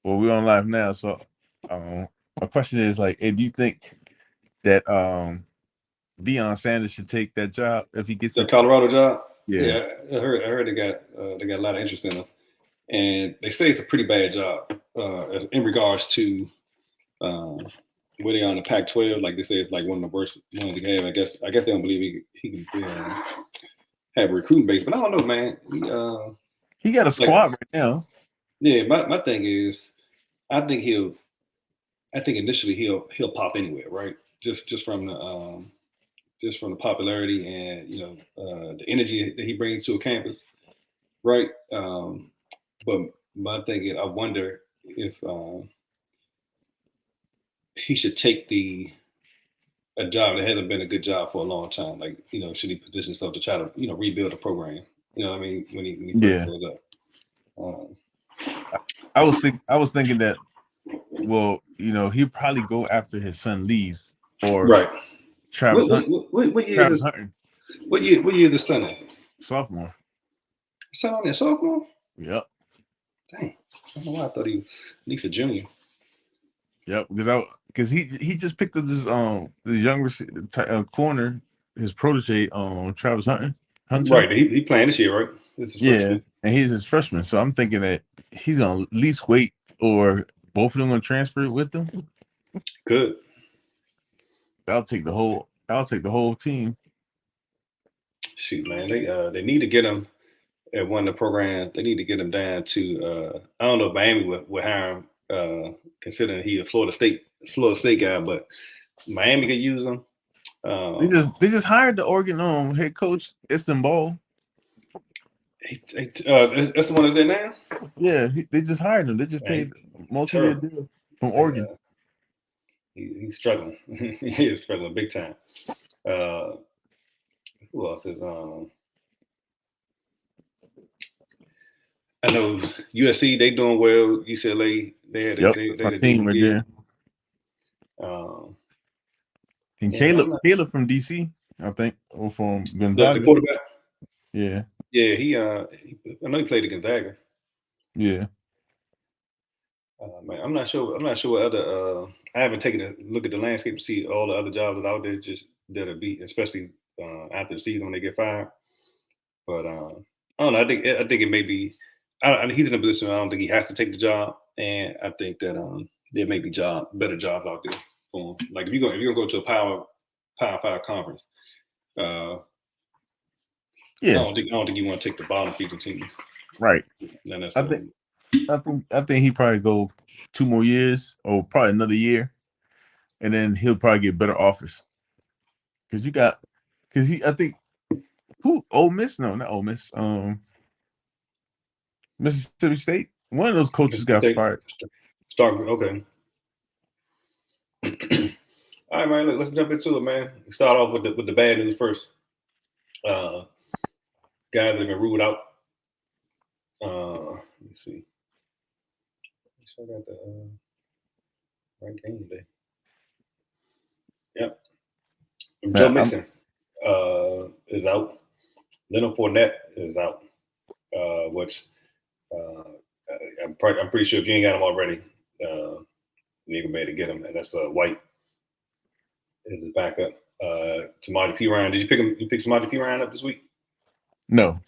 Well, we're on live now, so my question is like, do you think that Deion Sanders should take that job if he gets The it? Colorado job. Yeah, Yeah, I heard they got a lot of interest in him, and they say it's a pretty bad job in regards to uh, where they are on the Pac-12. Like they say, it's like one of the worst ones to have. I guess they don't believe he can have a recruiting base, but I don't know, man. he got a Like squad right now. yeah, my thing is, I think he'll I think initially he'll pop anywhere, right? Just from the popularity and the energy that he brings to a campus, right? But my thing is, I wonder if he should take the a job that hasn't been a good job for a long time. Like should he position himself to try to rebuild a program? You know what I mean? When he first Yeah, goes up. Um, I was thinking that. Well, he'd probably go after his son leaves or right. Travis What, what, Hunt. what, what year is Travis this? Hunter, What year is the son at? sophomore. Son in sophomore? Yep, Dang. I don't know why I thought he at least a junior. yep. Because he just picked up this younger corner, his protege, Travis Hunter. Right. He playing this year, right? This is his first Yeah, year. and he's his freshman, so I'm thinking that he's gonna at least wait, or both of them gonna transfer with them. Good. I'll take the whole team. Shoot, man. They need to get him at one of the programs. They need to get him down to I don't know if Miami would hire him, considering he a Florida State guy, but Miami could use him. They Um, just they just hired the Oregon head coach Istanbul. that's the one that's there now. Yeah, they just hired him. They just Man, paid multi-year terrible. deal from They, Oregon. he's struggling. He is struggling big time. Uh, who else is I know USC, they doing well. UCLA, Yep, they that's had my a team decent right year. there. Um, And yeah, man, I'm Caleb, not Caleb from DC, I think, or from the Gonzaga. quarterback. Yeah, Yeah, I know he played at Gonzaga. yeah. Man, I'm not sure. I'm not sure what other. I haven't taken a look at the landscape to see all the other jobs that out there just that'll be, especially after the season when they get fired. But I don't know. I think it may be. He's in a position. I don't think he has to take the job, and I think that there may be better jobs out there for him. Like if you're gonna go to a Power Five conference, uh, Yeah, I don't think you want to take the bottom feeding teams. right. Not I think necessarily. I think he probably go 2 more years or probably another year, and then he'll probably get better offers. Because I think who Ole Miss? No, not Ole Miss. Mississippi State. One of those coaches got Mississippi fired. Start okay. All right, man. Let's jump into it, man. Start off with the bad news first. Uh, Guys that have been ruled out. Let me see. Make sure I got the right game today. Yep. Joe Man, Mixon is out. Leonard Fournette is out. Which I'm pretty sure if you ain't got him already, you can better get him, and that's White is his backup. Tamati P Ryan. Did you pick him? You pick Tamati P Ryan up this week? no.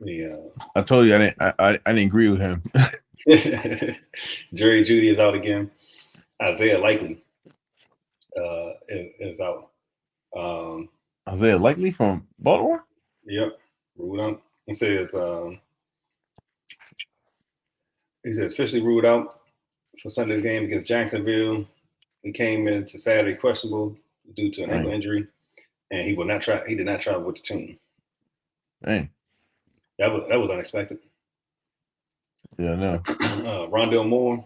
Yeah. I told you I didn't agree with him. Jerry Judy is out again. Isaiah Likely is out. Um, Isaiah Likely from Baltimore. yep, ruled out. He says officially ruled out for Sunday's game against Jacksonville. He came into Saturday questionable due to an ankle Dang, injury, and he will not try. He did not travel with the team. dang. That was unexpected. Yeah, no. Rondell Moore,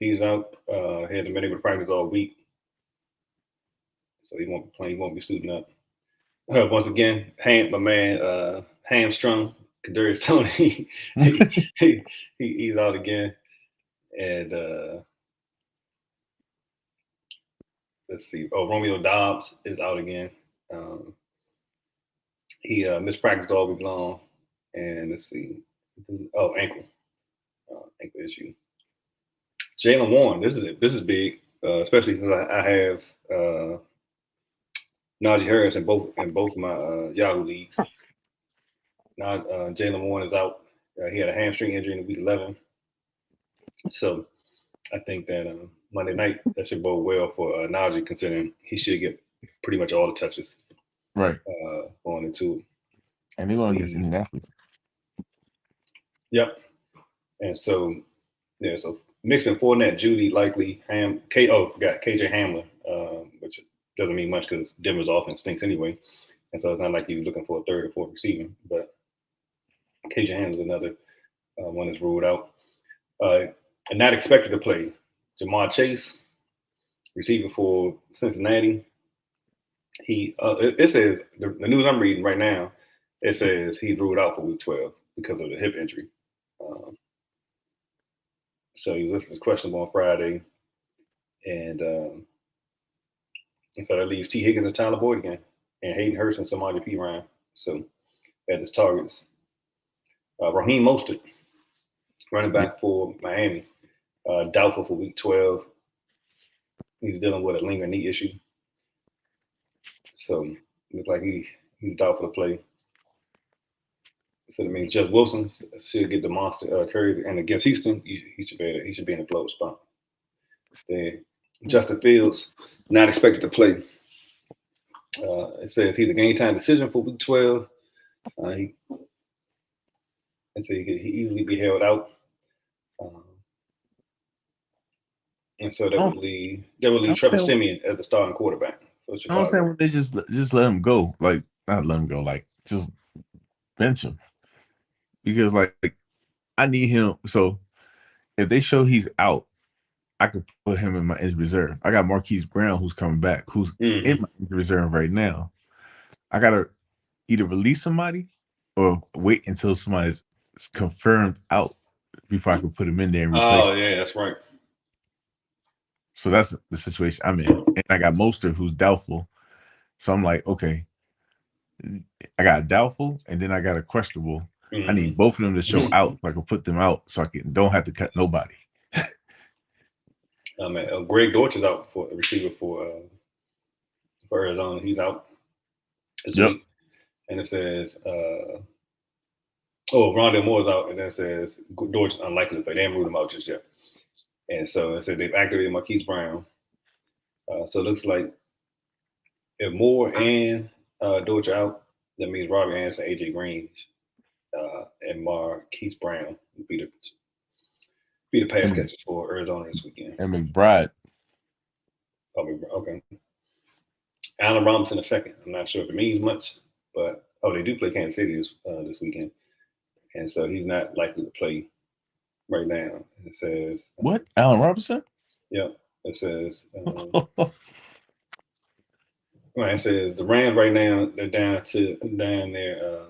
he's out. He hasn't been able to practice all week, so he won't be playing. He won't be suiting up. Once again, my man, hamstrung. Kadarius Tony, he's out again, and let's see. Oh, Romeo Dobbs is out again. Um, he missed practice all week long, and let's see. Oh, ankle issue. Jalen Warren, this is big, especially since I have Najee Harris in both of my Yahoo leagues. Now Jalen Warren is out. He had a hamstring injury in week 11, so I think that Monday night that should bode well for Najee, considering he should get pretty much all the touches Right. going into it. And they're going against Indianapolis. Yep. And so, yeah, so mixing Fournette, Judy, likely, forgot KJ Hamlin, which doesn't mean much because Denver's offense stinks anyway. And so it's not like you're looking for a third or fourth receiver. But KJ Hamlin's another one that's ruled out. And not expected to play. Jamar Chase, receiver for Cincinnati. It says, the news I'm reading right now, it says he's ruled out for week 12 because of the hip injury. So he was questionable on Friday. And so that leaves T. Higgins and Tyler Boyd again, and Hayden Hurst and Samaje Perine. So as his targets. Raheem Mostert, running back for Miami, doubtful for week 12. He's dealing with a lingering knee issue. So looks like he's doubtful to play. So that means Jeff Wilson should get the monster carries, and against Houston, he should be in a blow spot. Then Justin Fields not expected to play. It says he's a game time decision for week 12. He easily be held out, and so that would leave Trevor Siemian as the starting quarterback. I don't understand when they just let him go, like not let him go, like just bench him, because like I need him. So if they show he's out, I could put him in my injured reserve. I got Marquise Brown who's coming back, who's in my injured reserve right now. I gotta either release somebody or wait until somebody's confirmed out before I can put him in there and replace him. Yeah, that's right. So that's the situation I'm in. And I got Mostert who's doubtful. So I'm like, okay, I got a doubtful and then I got a questionable. I need both of them to show out so I can put them out so I don't have to cut nobody. Greg Dortch is out for a receiver for Arizona. He's out this week. And it says, Rondell Moore's out, and then it says Dortch is unlikely to play. They haven't ruled him out just yet. And so it said they've activated Marquise Brown. So it looks like if Moore and Dortch are out, that means Robbie Anderson, AJ Green, and Marquise Brown would be the pass catchers for Arizona this weekend. And McBride. Okay. Allen Robinson a second. I'm not sure if it means much, but they do play Kansas City this weekend, and so he's not likely to play right now. It says what? Allen Robinson? Yeah. It says. It says the Rams right now they're down their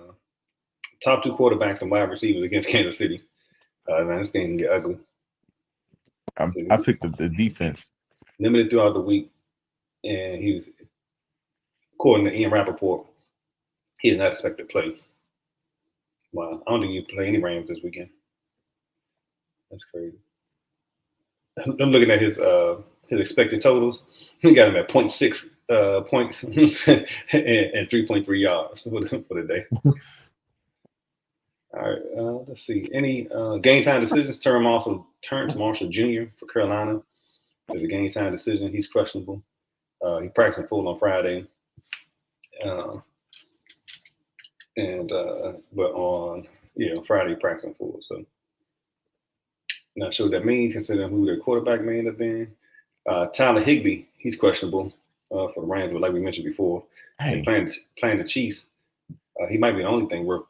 top two quarterbacks and wide receivers against Kansas City. Man, this game can get ugly. I picked up the defense. Limited throughout the week, and he was, according to Ian Rappaport, he is not expected to play. Wow, I don't think you play any Rams this weekend. That's crazy. I'm looking at his expected totals. He got him at 0.6 points and 3.3 yards for the day. All right, let's see. Any game time decisions? Terrence Marshall Jr. for Carolina is a game time decision. He's questionable. He practiced full on Friday, but on Friday he practiced full. So not sure what that means considering who their quarterback may end up being. Tyler Higbee, he's questionable for the Rams, but like we mentioned before, playing the Chiefs, he might be the only thing worth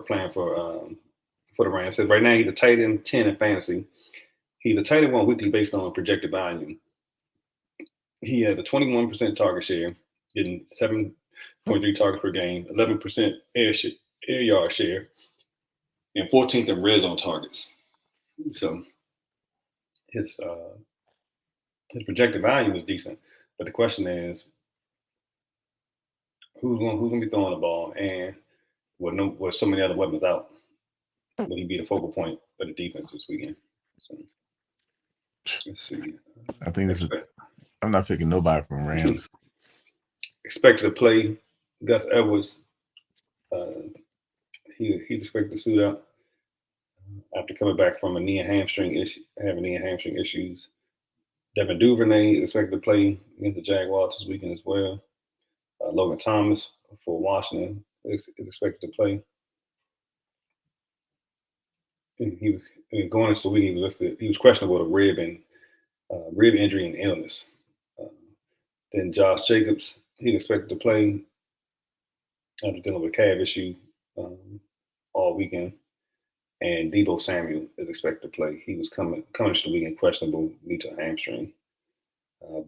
playing for the Rams. So right now he's a tight end 10 in fantasy. He's a tight end 1 weekly based on projected volume. He has a 21% target share, getting 7.3 targets per game, 11% air yard share, and 14th in red zone targets. So his projected volume is decent, but the question is who's going to be throwing the ball, and with so many other weapons out, will he be the focal point of the defense this weekend? So let's see. I think this is. I'm not picking nobody from Rams. Expected to play Gus Edwards. He's expected to suit up after coming back from having knee and hamstring issues. Devin Duvernay is expected to play against the Jaguars this weekend as well. Logan Thomas for Washington is expected to play. And going into the week, he was questionable with a rib injury and illness. Then Josh Jacobs, he's expected to play after dealing with a calf issue all weekend. And Deebo Samuel is expected to play. He was coming to the weekend questionable due to a hamstring,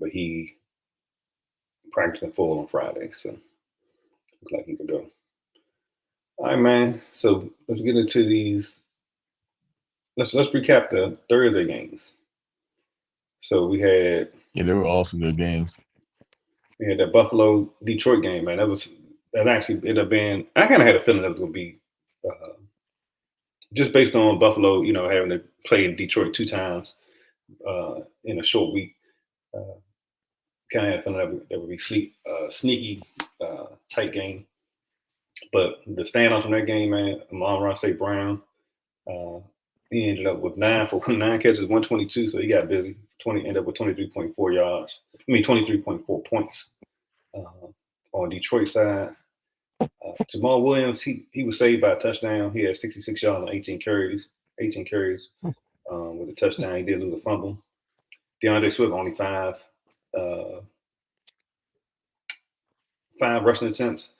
but he practiced in full on Friday, so looks like he could go. All right, man. So let's get into these. Let's recap the Thursday games. So we had they were all some good games. We had that Buffalo Detroit game, man. That actually ended up being. I kind of had a feeling that was going to be just based on Buffalo, having to play in Detroit 2 times in a short week. Kind of had a feeling that would be sneaky, tight game. But the standouts from that game, man, Amon-Ra St. Brown, he ended up with 9 catches, 122, so he got busy. Ended up with 23.4 yards. 23.4 points on Detroit side. Jamal Williams, he was saved by a touchdown. He had 66 yards on 18 carries. With a touchdown. He did lose a fumble. DeAndre Swift only 5 rushing attempts,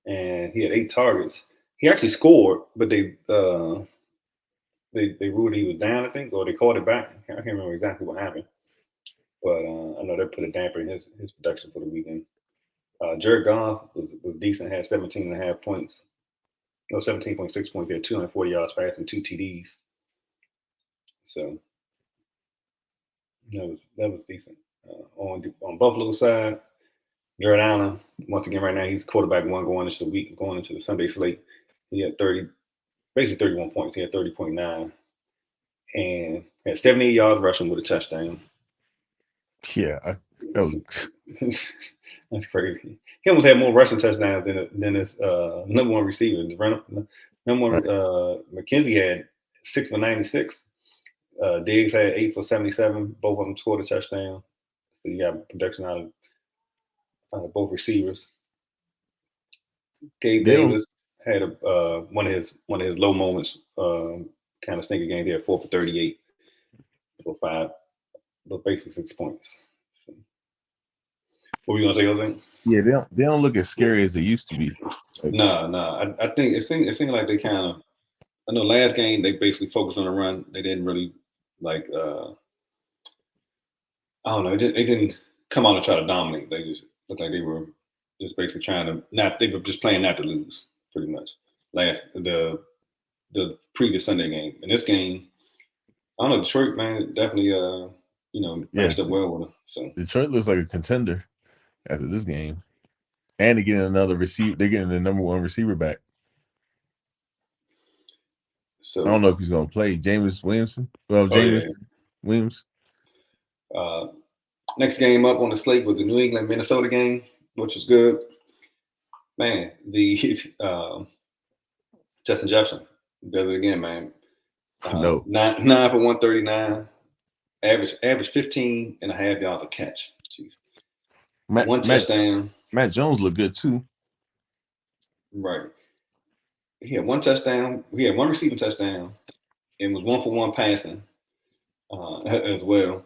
and he had 8 targets. He actually scored, but they ruled he was down, I think, or they called it back. I can't remember exactly what happened, but I know they put a damper in his production for the weekend. Jared Goff was decent, had 17.5 points. No, 17.6 points. He had 240 yards passing, 2 TDs. So that was decent. On Buffalo's side, Jared Allen, once again, right now he's quarterback 1 going into the Sunday slate. He had 31 points. He had 30.9 and had 78 yards rushing with a touchdown. Yeah, that's crazy. He almost had more rushing touchdowns than his number one receiver. Number one, McKenzie had 6 for 96. Diggs had 8 for 77. Both of them scored a touchdown. So you got production out of both receivers. Gabe Davis had one of his low moments, kind of stinker game. He had 4 for 38 for 5, but basically 6 points. So, what were you gonna say, Jose? Yeah, they don't look as scary as they used to be. No. I think it seemed like they kind of. I know last game they basically focused on the run. They didn't really like. I don't know. They didn't come out and try to dominate. They just looked like they were just basically trying to not. They were just playing not to lose, pretty much. The previous Sunday game. In this game, I don't know. Detroit, man, definitely matched up well with them. So Detroit looks like a contender after this game, and they're getting another receiver. They're getting the number 1 receiver back. So I don't know if he's going to play Jameis Williamson. Williams. Next game up on the slate was the New England Minnesota game, which was good. Man, the Justin Jefferson does it again, man. No, 9 for 139, average 15.5 yards a catch. Jeez. 1 touchdown. Matt Jones looked good too. Right. He had 1 touchdown. He had 1 receiving touchdown, and was 1 for 1 passing as well.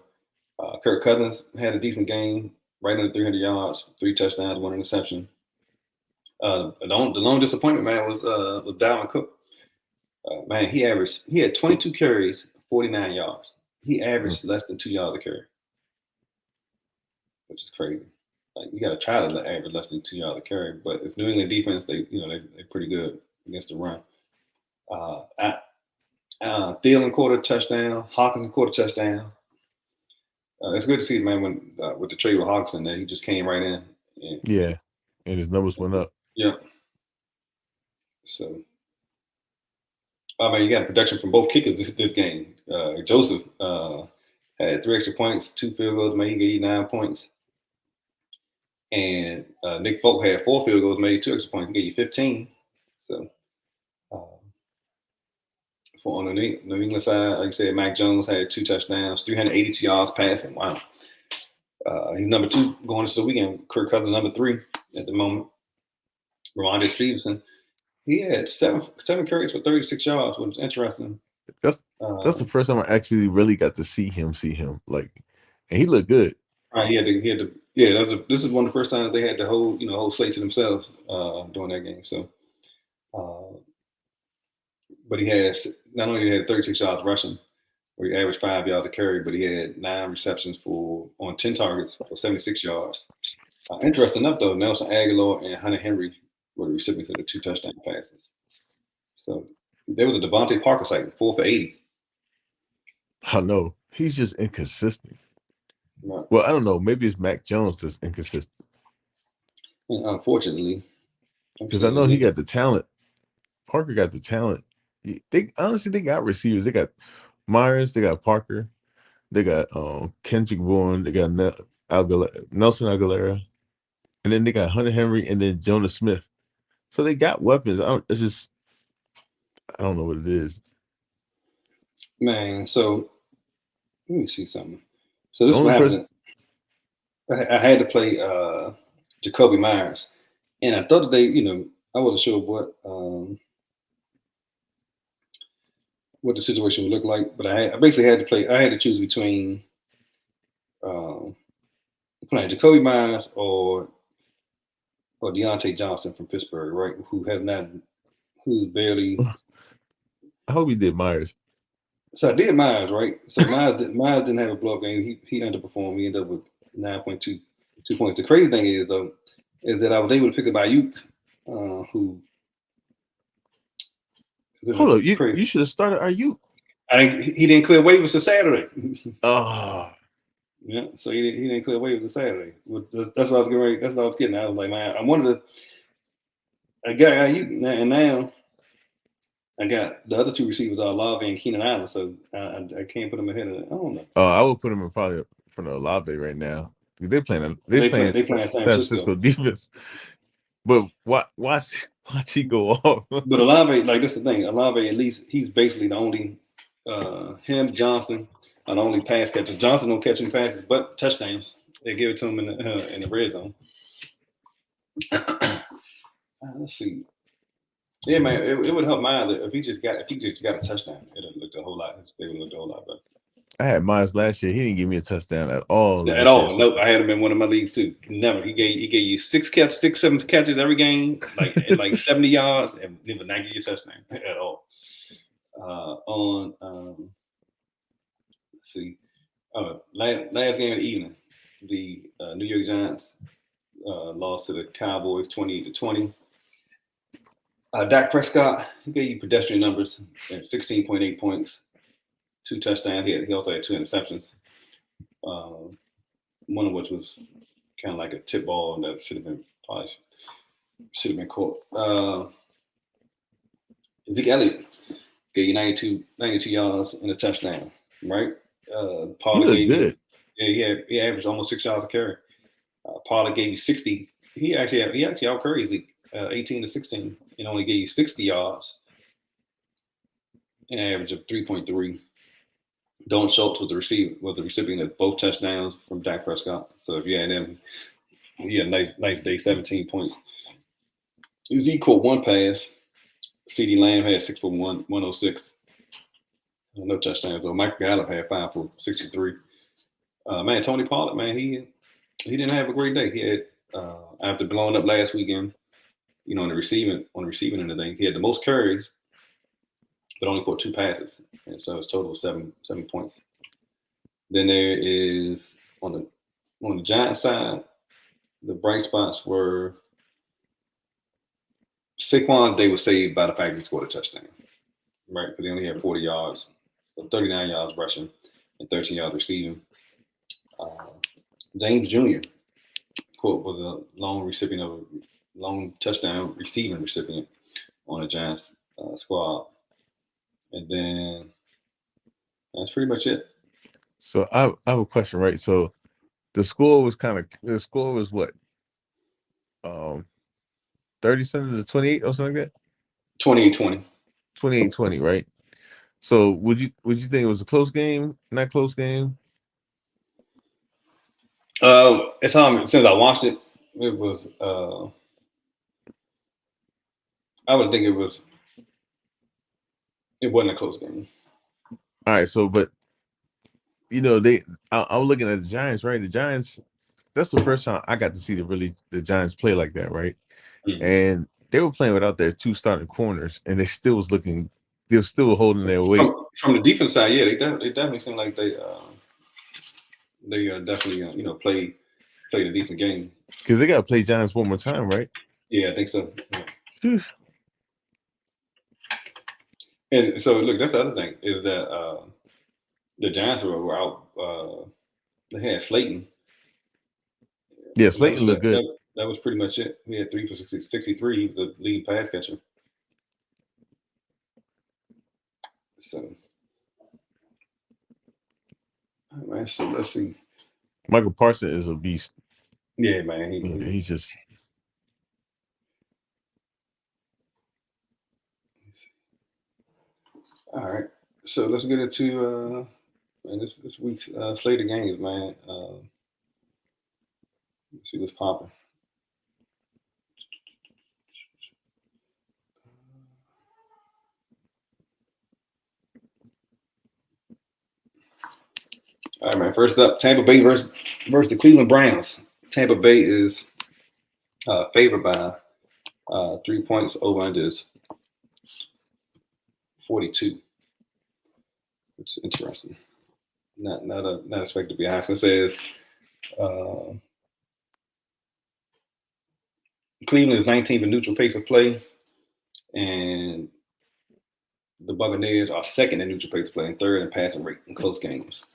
Kirk Cousins had a decent game, right under 300 yards, 3 touchdowns, 1 interception. The lone disappointment, man, was Dalvin Cook. Man, he had 22 carries, 49 yards. He averaged less than 2 yards a carry, which is crazy. Like, you got to try to average less than 2 yards a carry, but if New England defense, they're pretty good against the run. Thielen caught a touchdown. Hawkinson caught a touchdown. It's good to see, man, when with the trade with Hawkinson, that he just came right in. And his numbers went up. Yeah. So, I mean, you got production from both kickers this game. Joseph had 3 extra points, 2 field goals made. He gave you 9 points. And Nick Folk had 4 field goals made, 2 extra points. He gave you 15. So, for on the New England side, like I said, Mac Jones had 2 touchdowns, 382 yards passing. Wow. He's number 2 going into the weekend. Kirk Cousins number 3 at the moment. Ramondre Stevenson, he had seven carries for 36 yards, which is interesting. That's the first time I actually really got to see him like, and he looked good. He had to. Yeah, this is one of the first times they had the whole slate to themselves during that game. So, but he has not only had 36 yards rushing, where he averaged 5 yards a carry, but he had 9 receptions on 10 targets for 76 yards. Interesting enough, though, Nelson Aguilar and Hunter Henry were the recipients of the 2 touchdown passes. So there was a Devontae Parker sighting, 4 for 80. I know he's just inconsistent. Right. Well, I don't know. Maybe it's Mac Jones that's inconsistent. And unfortunately, because I know he got the talent. Parker got the talent. They got receivers. They got Myers. They got Parker. They got Kendrick Bourne. They got Nelson Aguilera, and then they got Hunter Henry, and then Jonas Smith. So they got weapons. I don't know what it is. Man, so let me see something. So this is what happened. I had to play Jacoby Myers, and I thought that I wasn't sure what the situation would look like, but I basically had to play. I had to choose between playing Jacoby Myers or Deontay Johnson from Pittsburgh, right? Who's barely. I hope he did Myers. So I did Myers, right? So Myers didn't have a blow up game. He underperformed. He ended up with 9.2 points. The crazy thing is though, is that I was able to pick up Ayuk, who. Hold up, you should have started Ayuk. He didn't clear waivers to Saturday. Oh. Yeah, so he didn't clear waivers to Saturday. That's what I was getting ready. That's what I was getting at. I was like, man, I wanted to. I got Ayuk, and now I got the other 2 receivers are Olave and Keenan Allen, so I can't put them ahead of it. I don't know. I would put them in probably for the Olave right now. They playing San Francisco defense. But watch he go off. But Olave, like this is the thing. Olave, at least he's basically the only him, Johnson, are the only pass catchers. Johnson don't catch any passes, but touchdowns. They give it to him in the red zone. Let's see. Yeah, man, it would help Miles if he just got a touchdown. It would look a whole lot. They would look a whole lot better. I had Miles last year. He didn't give me a touchdown at all. At all. Nope. I had him in one of my leagues too. Never. He gave you 7 catches every game, like 70 yards, and he would not give you a touchdown at all. Let's see. Last game of the evening, the New York Giants lost to the Cowboys 28-20. Dak Prescott, he gave you pedestrian numbers at 16.8 points, 2 touchdowns. He also had 2 interceptions. One of which was kind of like a tip ball that should have been caught. Zeke Elliott gave you 92 yards and a touchdown, right? Pollard gave good. He averaged almost 6 yards a carry. Pollard gave you 60. He actually outcarried Zeke 18-16 and only gave you 60 yards, an average of 3.3. Don Schultz was the recipient of both touchdowns from Dak Prescott. So if you had him, he had a nice day, 17 points. Zeke caught 1 pass. CeeDee Lamb had 6 for 106. No touchdowns though. Michael Gallup had 5 for 63. Man, Tony Pollard, man, he didn't have a great day. He had after blowing up last weekend, on the receiving end of things, he had the most carries, but only caught 2 passes, and so it's total of 7 points. Then there is on the Giants side, the bright spots were Saquon. They were saved by the fact he scored a touchdown, right? But they only had 40 yards, 39 yards rushing, and 13 yards receiving. James Jr. was a lone touchdown receiving recipient. on the Giants squad, and then that's pretty much it. So I have a question, right? So the score was what? 30 something to 28 or something like that? 28-20. 28-20, right? So would you think it was a close game? Not close game? It's since I watched it, it was. I would think it was. It wasn't a close game. All right, so but I was looking at the Giants, right? The Giants, that's the first time I got to see the Giants play like that, right? Mm. And they were playing without their two starting corners, and they were still holding their weight. From the defense side, yeah, they definitely seem like they definitely played a decent game. Because they got to play Giants one more time, right? Yeah, I think so. Yeah. Phew. And so look, that's the other thing is that the Giants were out. They had Slayton. Yeah, And Slayton looked good. that was pretty much it. He had 3 for 63. He was the lead pass catcher. So, all right, so let's see. Michael Parsons is a beast. Yeah, man. He's just. All right. So let's get into this week's slate of games, man. Let's see what's popping. All right, man. First up, Tampa Bay versus the Cleveland Browns. Tampa Bay is favored by 3 points. Over under is 42. It's interesting. Not expected to be high. It says Cleveland is 19th in neutral pace of play, and the Buccaneers are second in neutral pace of play and third in passing rate in close games.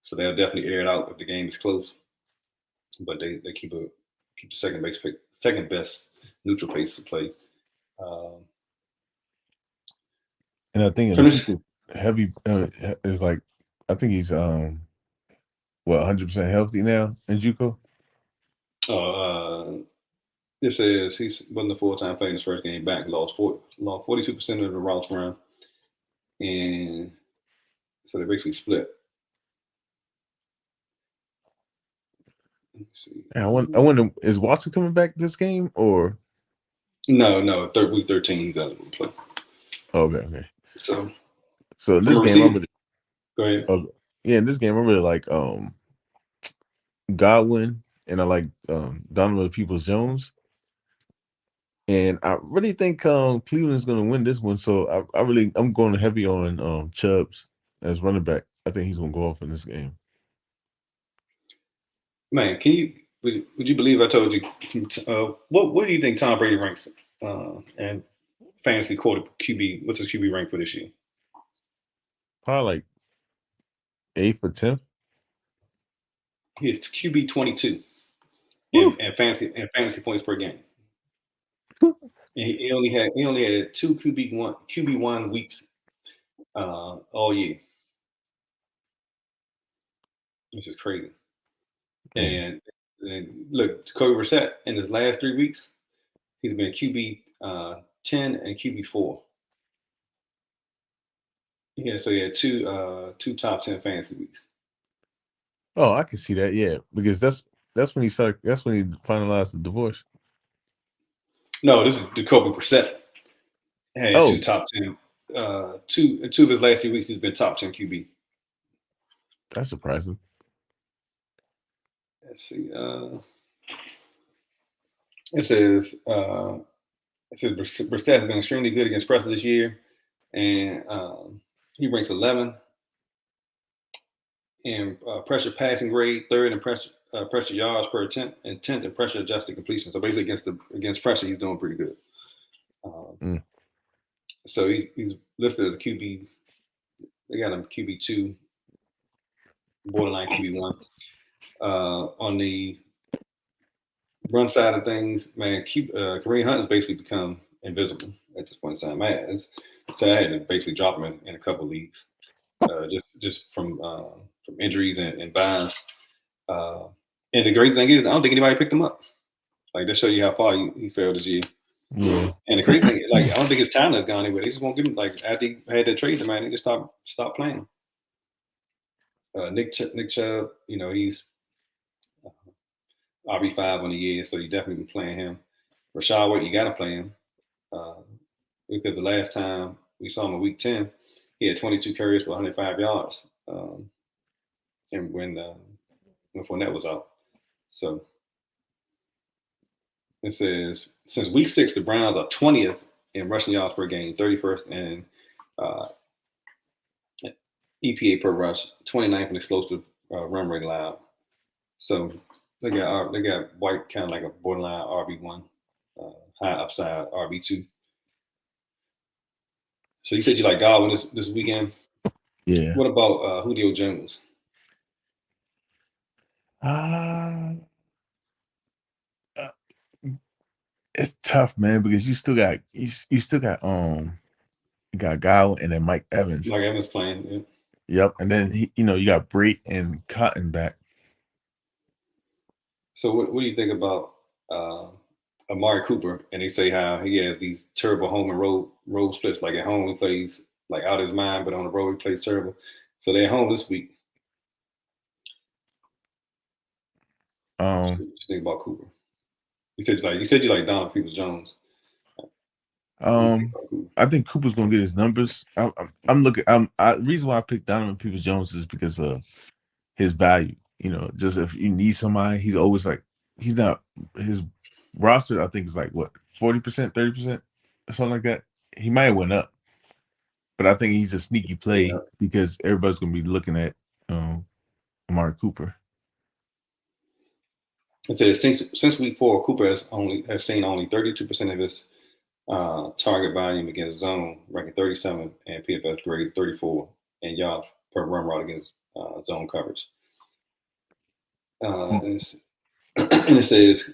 So they'll definitely air it out if the game is close. But they keep the second best neutral pace of play. And I think Njoku heavy is like, I think he's 100% healthy now. Njoku. It says he wasn't a full-time player in his first game back. Lost 42% of the routes run, and so they basically split. Let's see. I wonder, is Watson coming back this game or? No, week 13 he's eligible to play. Okay. So in this game, go ahead. In this game, I really like Godwin, and I like Donovan Peoples-Jones. And I really think Cleveland's going to win this one. So I'm going heavy on Chubbs as running back. I think he's going to go off in this game. Man, would you believe I told you? What do you think Tom Brady ranks and fantasy quarter QB? What's his QB rank for this year? Probably like 8th or 10th. He's QB 22 and fantasy points per game. And he only had 2 QB1 weeks all year, which is crazy. And look, Jacoby Brissett in his last 3 weeks, he's been QB 10 and QB 4. Yeah, so he had two top 10 fantasy weeks. Oh, I can see that. Yeah, because that's when he started. That's when he finalized the divorce. No, this is Jacoby Brissett. Had 2 top 10. Two of his last 3 weeks, he's been top 10 QB. That's surprising. Let's see. It says Brissett has been extremely good against pressure this year, and he ranks 11 in pressure passing grade, 3rd in pressure yards per attempt, and 10th in pressure adjusted completion. So basically, against pressure, he's doing pretty good. So he's listed as a QB. They got him QB2, borderline QB1. On the run side of things, man, Kareem Hunt has basically become invisible at this point in time. So I had to basically drop him in a couple leagues, just from injuries and buys. Uh, and the great thing is, I don't think anybody picked him up. Like, that show you how far he fell this year. Yeah. And the crazy thing, like, I don't think his talent has gone anywhere. They just won't give him, like, after he had that trade, man, they just stop playing. Nick Chubb, he's RB5 on the year, so you definitely be playing him. Rashad White, you got to play him. Uh, because the last time we saw him in week 10, he had 22 carries for 105 yards. And when Fournette was out. So it says, since week 6, the Browns are 20th in rushing yards per game, 31st in EPA per rush, 29th in explosive run rate allowed. So they got White kind of like a borderline RB1, high upside RB2. So you said you like Godwin this weekend. Yeah. What about Julio Jones? It's tough, man, because you still got you still got you got Godwin and then Mike Evans. Mike Evans playing. Yeah. Yep, and then you got Brate and Cotton back. So what do you think about Amari Cooper? And they say how he has these terrible home and road splits. Like at home he plays like out of his mind, but on the road he plays terrible. So they're at home this week. What do you think about Cooper? You said you like Donovan Peoples-Jones. I think Cooper's gonna get his numbers. I'm looking. The reason why I picked Donovan Peoples-Jones is because of his value. Just if you need somebody, he's always like he's not his roster. I think is like what 40%, 30%, something like that. He might have went up, but I think he's a sneaky play because everybody's gonna be looking at Amari Cooper. It says since week 4, Cooper has seen only 32% of his target volume against zone, ranking 37, and PFF grade 34 and yards per run route against zone coverage. And it says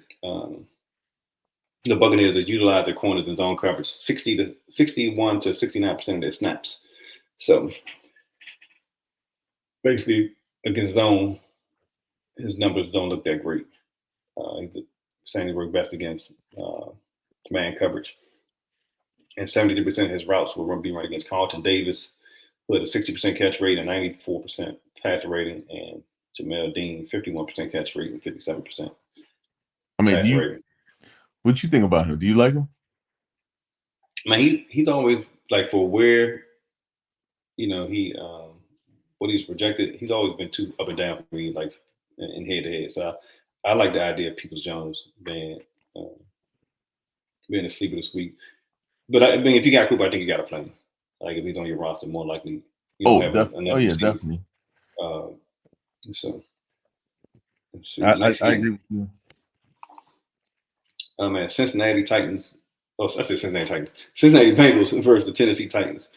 the Buccaneers have utilized their corners in zone coverage 61 to 69% of their snaps. So basically, against zone, his numbers don't look that great. He's saying he worked best against man coverage. And 73% of his routes will be run against Carlton Davis, who had a 60% catch rate and 94% passer rating, and Jamel Dean, 51% catch rate and 57%. I mean, what you think about him? Do you like him? Man, he's always like for where what he's projected. He's always been too up and down for me, like in head to head. So I like the idea of Peoples-Jones being a sleeper this week. But I mean, if you got Cooper, I think you got to play him. Like if he's on your roster, more likely. Definitely. So I agree with you. Man, Cincinnati Titans. Oh, I said Cincinnati Titans. Cincinnati Bengals versus the Tennessee Titans.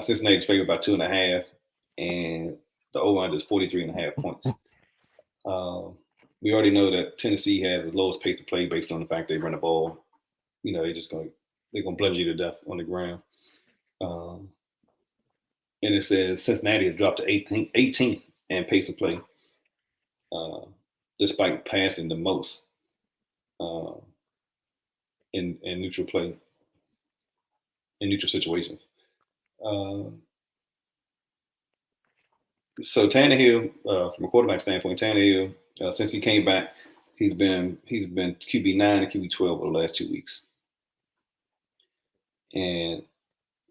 Cincinnati's favored by 2.5, and the over-under is 43.5 points. We already know that Tennessee has the lowest pace of play based on the fact they run the ball. They're gonna bludgeon you to death on the ground. And it says Cincinnati has dropped to 18th in pace of play, despite passing the most in neutral play, in neutral situations. So Tannehill, from a quarterback standpoint, Tannehill, since he came back, he's been QB9 and QB12 over the last 2 weeks. And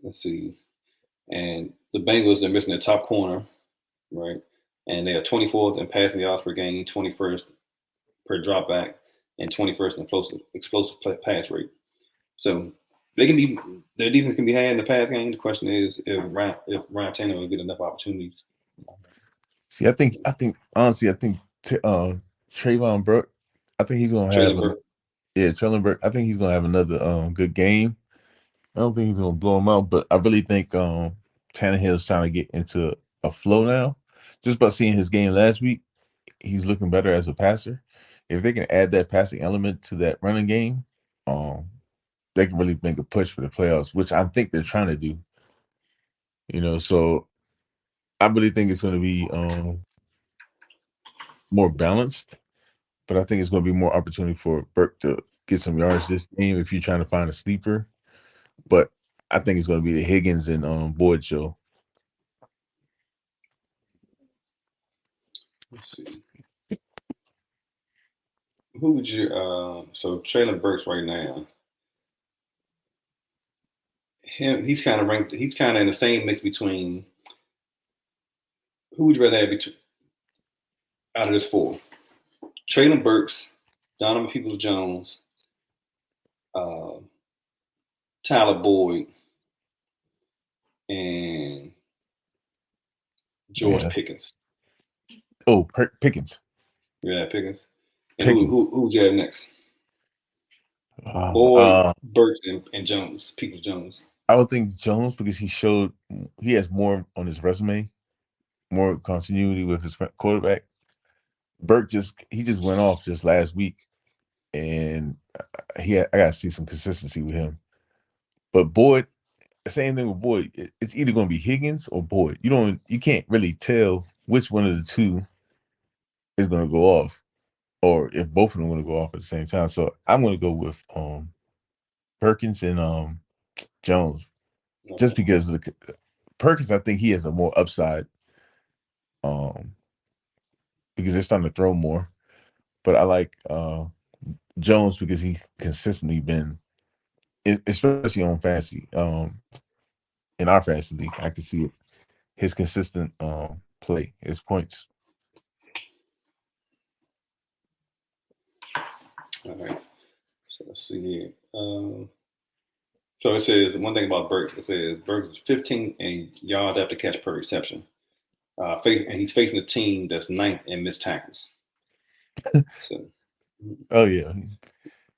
let's see, and the Bengals are missing their top corner, right? And they are 24th in passing yards per game, 21st per dropback, and 21st in explosive pass rate. So their defense can be had in the pass game. The question is if Ryan Tannehill will get enough opportunities. See, I think Trayvon Burke, I think he's gonna have Traylon Burke. I think he's gonna have another good game. I don't think he's gonna blow him out, but I really think Tannehill's trying to get into a flow now. Just by seeing his game last week, he's looking better as a passer. If they can add that passing element to that running game, they can really make a push for the playoffs, which I think they're trying to do. So I really think it's going to be more balanced, but I think it's going to be more opportunity for Burke to get some yards this game if you're trying to find a sleeper. But I think it's going to be the Higgins and Boyd show. Let's see. Who would you so Traylon Burks right now? He's kind of ranked. He's kind of in the same mix between. Who would you rather have out of this four? Traylon Burks, Donovan Peoples-Jones, uh, Tyler Boyd, and George Yeah. Pickens. Oh, Pickens. Yeah, Pickens. And Pickens. who would you have next? Boyd, Burks, and Jones. Peoples-Jones. I would think Jones because he has more on his resume, more continuity with his quarterback. Burke just went off just last week, and I gotta see some consistency with him. But Boyd, same thing with Boyd. It's either going to be Higgins or Boyd. You can't really tell which one of the two is going to go off, or if both of them are going to go off at the same time. So I'm going to go with Perkins and Jones, just because of Perkins. I think he has a more upside, because they're starting to throw more. But I like Jones because he consistently been, especially on fantasy, in our fantasy league. I can see it. His consistent play, his points. All right. So let's see here. So it says one thing about Burks. It says Burks is 15 in yards after catch per reception. And he's facing a team that's ninth in missed tackles. So, Oh yeah.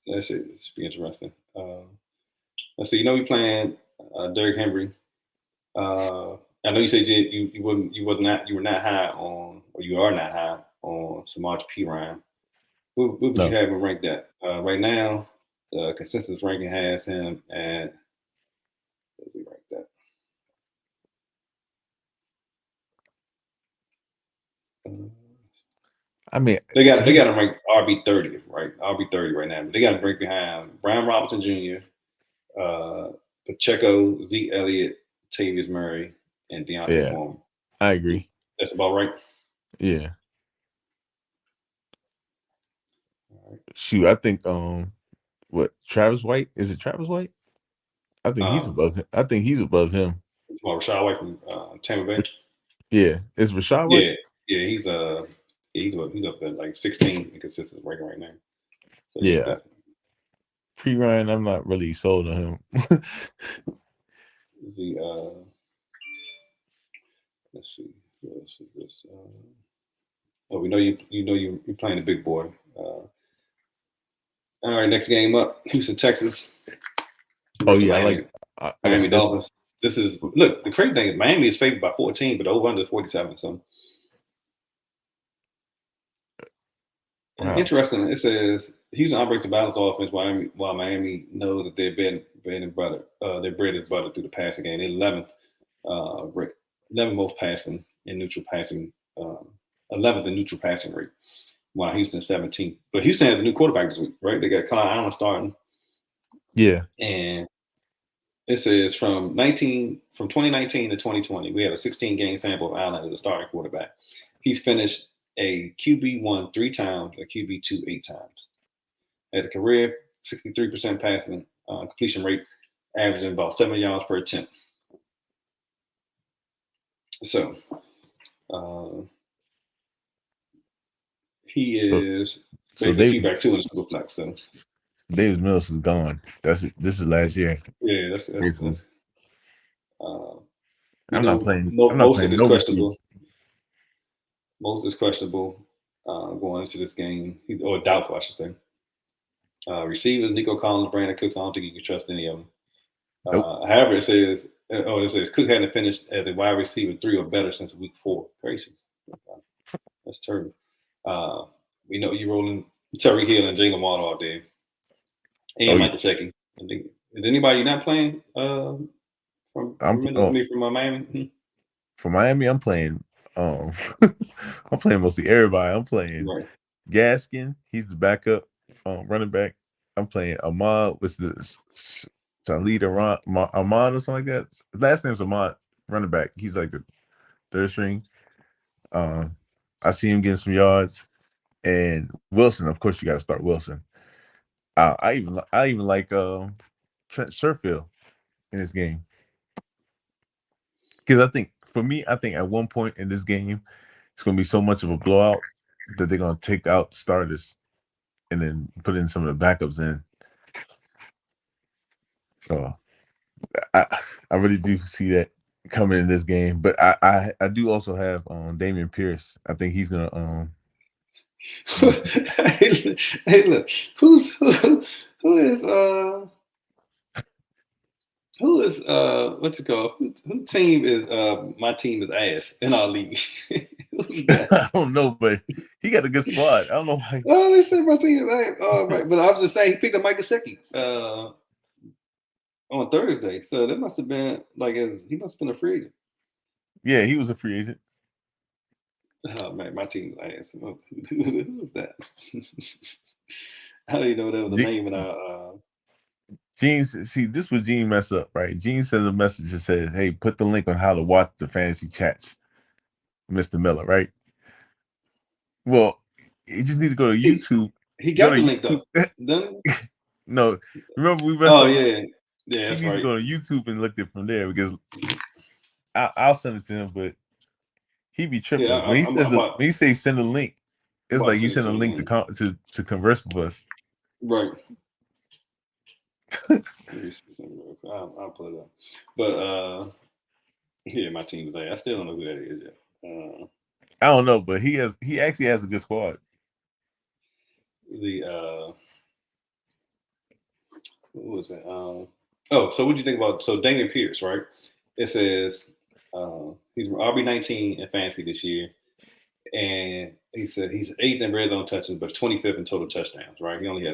So that's it. It's be interesting. Let's see. We're playing Derrick Henry. I know you said you were not high on, or you are not high on Samaje Perine. What would you have him ranked at? Right now, the consensus ranking has him at. What we rank that? I mean, they got him ranked RB30, right? RB30 right now. But they got him ranked behind Brian Robinson Jr., Pacheco, Zeke Elliott, Tavius Murray, and Deontay Foreman. I agree. That's about right. Yeah. Right. Shoot, I think what Travis White? Is it Travis White? I think he's above him. I think he's above him. Rashad White from Tampa Bay. Yeah, is Rashad White? Yeah, he's up at like 16 in consistent rating right now. So yeah. Perine, I'm not really sold on him. Let's see. This. We know you're playing the big boy. All right, next game up, Houston, Texas. Oh yeah, Miami Dolphins. This is look. The crazy thing is Miami is favored by 14, but over under 47. So wow. Interesting. It says Houston operates a balanced offense while Miami knows that their bread is butter through the passing game. They're 11th most passing in neutral passing, 11th in neutral passing rate, while Houston 17th. But Houston has a new quarterback this week, right? They got Kyle Allen starting. Yeah. And it says from 2019 to 2020, we have a 16-game sample of Allen as a starting quarterback. He's finished a QB1 3 times, a QB2 8 times. As a career, 63% passing completion rate, averaging about 7 yards per attempt. So he is basically QB2 in the Superflex. So Davis Mills is gone. This is last year. Yeah, that's I'm not playing. Most of it's questionable. Most is questionable going into this game, or doubtful, I should say. Receivers: Nico Collins, Brandon Cooks. I don't think you can trust any of them. Nope. However, it says Cook hadn't finished as a wide receiver 3 or better since week 4. Gracious, that's terrible. We know you're rolling Terry Hill and Jalen Waddle all day, and Mike Gesicki. I think Is anybody not playing from I'm oh, from Miami? for Miami. I'm playing. Um, I'm playing mostly everybody. I'm playing Right. Gaskin. He's the backup running back. I'm playing Ahmad. What's this? Shalid Ahmad or something like that. Last name's Ahmad. Running back. He's like the third string. Um, I see him getting some yards. And Wilson, of course, you got to start Wilson. I even like Trent Sherfield in this game because I think for me, I think at one point in this game, it's going to be so much of a blowout that they're going to take out the starters and then put in some of the backups in. So I I really do see that coming in this game, but I do also have Damian Pierce. I think he's gonna do some. Hey, look, who is what's it called? Who team is my team is ass in our league? Who's that? I don't know, but he got a good squad. I don't know why. Oh, they say my team is ass. Oh, right. But I was just saying he picked up Mike Gesicki on Thursday, so that must have been he must have been a free agent. Yeah, he was a free agent. Oh man, my team is ass. Who is that? How do you know that was the Ge- name in our? Gene, see, this was Gene mess up, right? Gene sent a message that says, "Hey, put the link on how to watch the fantasy chats, Mr. Miller." Right? Well, you just need to go to YouTube. He Go got to the link though. YouTube. Done No, remember we messed Oh up. yeah, yeah, He that's needs to right. go to YouTube and look it from there because I'll send it to him, but he be Yeah, tripping when he says I'm when he say send a link. It's about to like you send it send to a link him. to converse with us. Right. Let me see something real quick. I'll put it up. But yeah, my team's there. I still don't know who that is yet. I don't know, but he actually has a good squad. The What was it? Oh, so what do you think about Damian Pierce, right? It says he's RB19 in fantasy this year, and he said he's 8th in red zone touches, but 25th in total touchdowns. Right? He only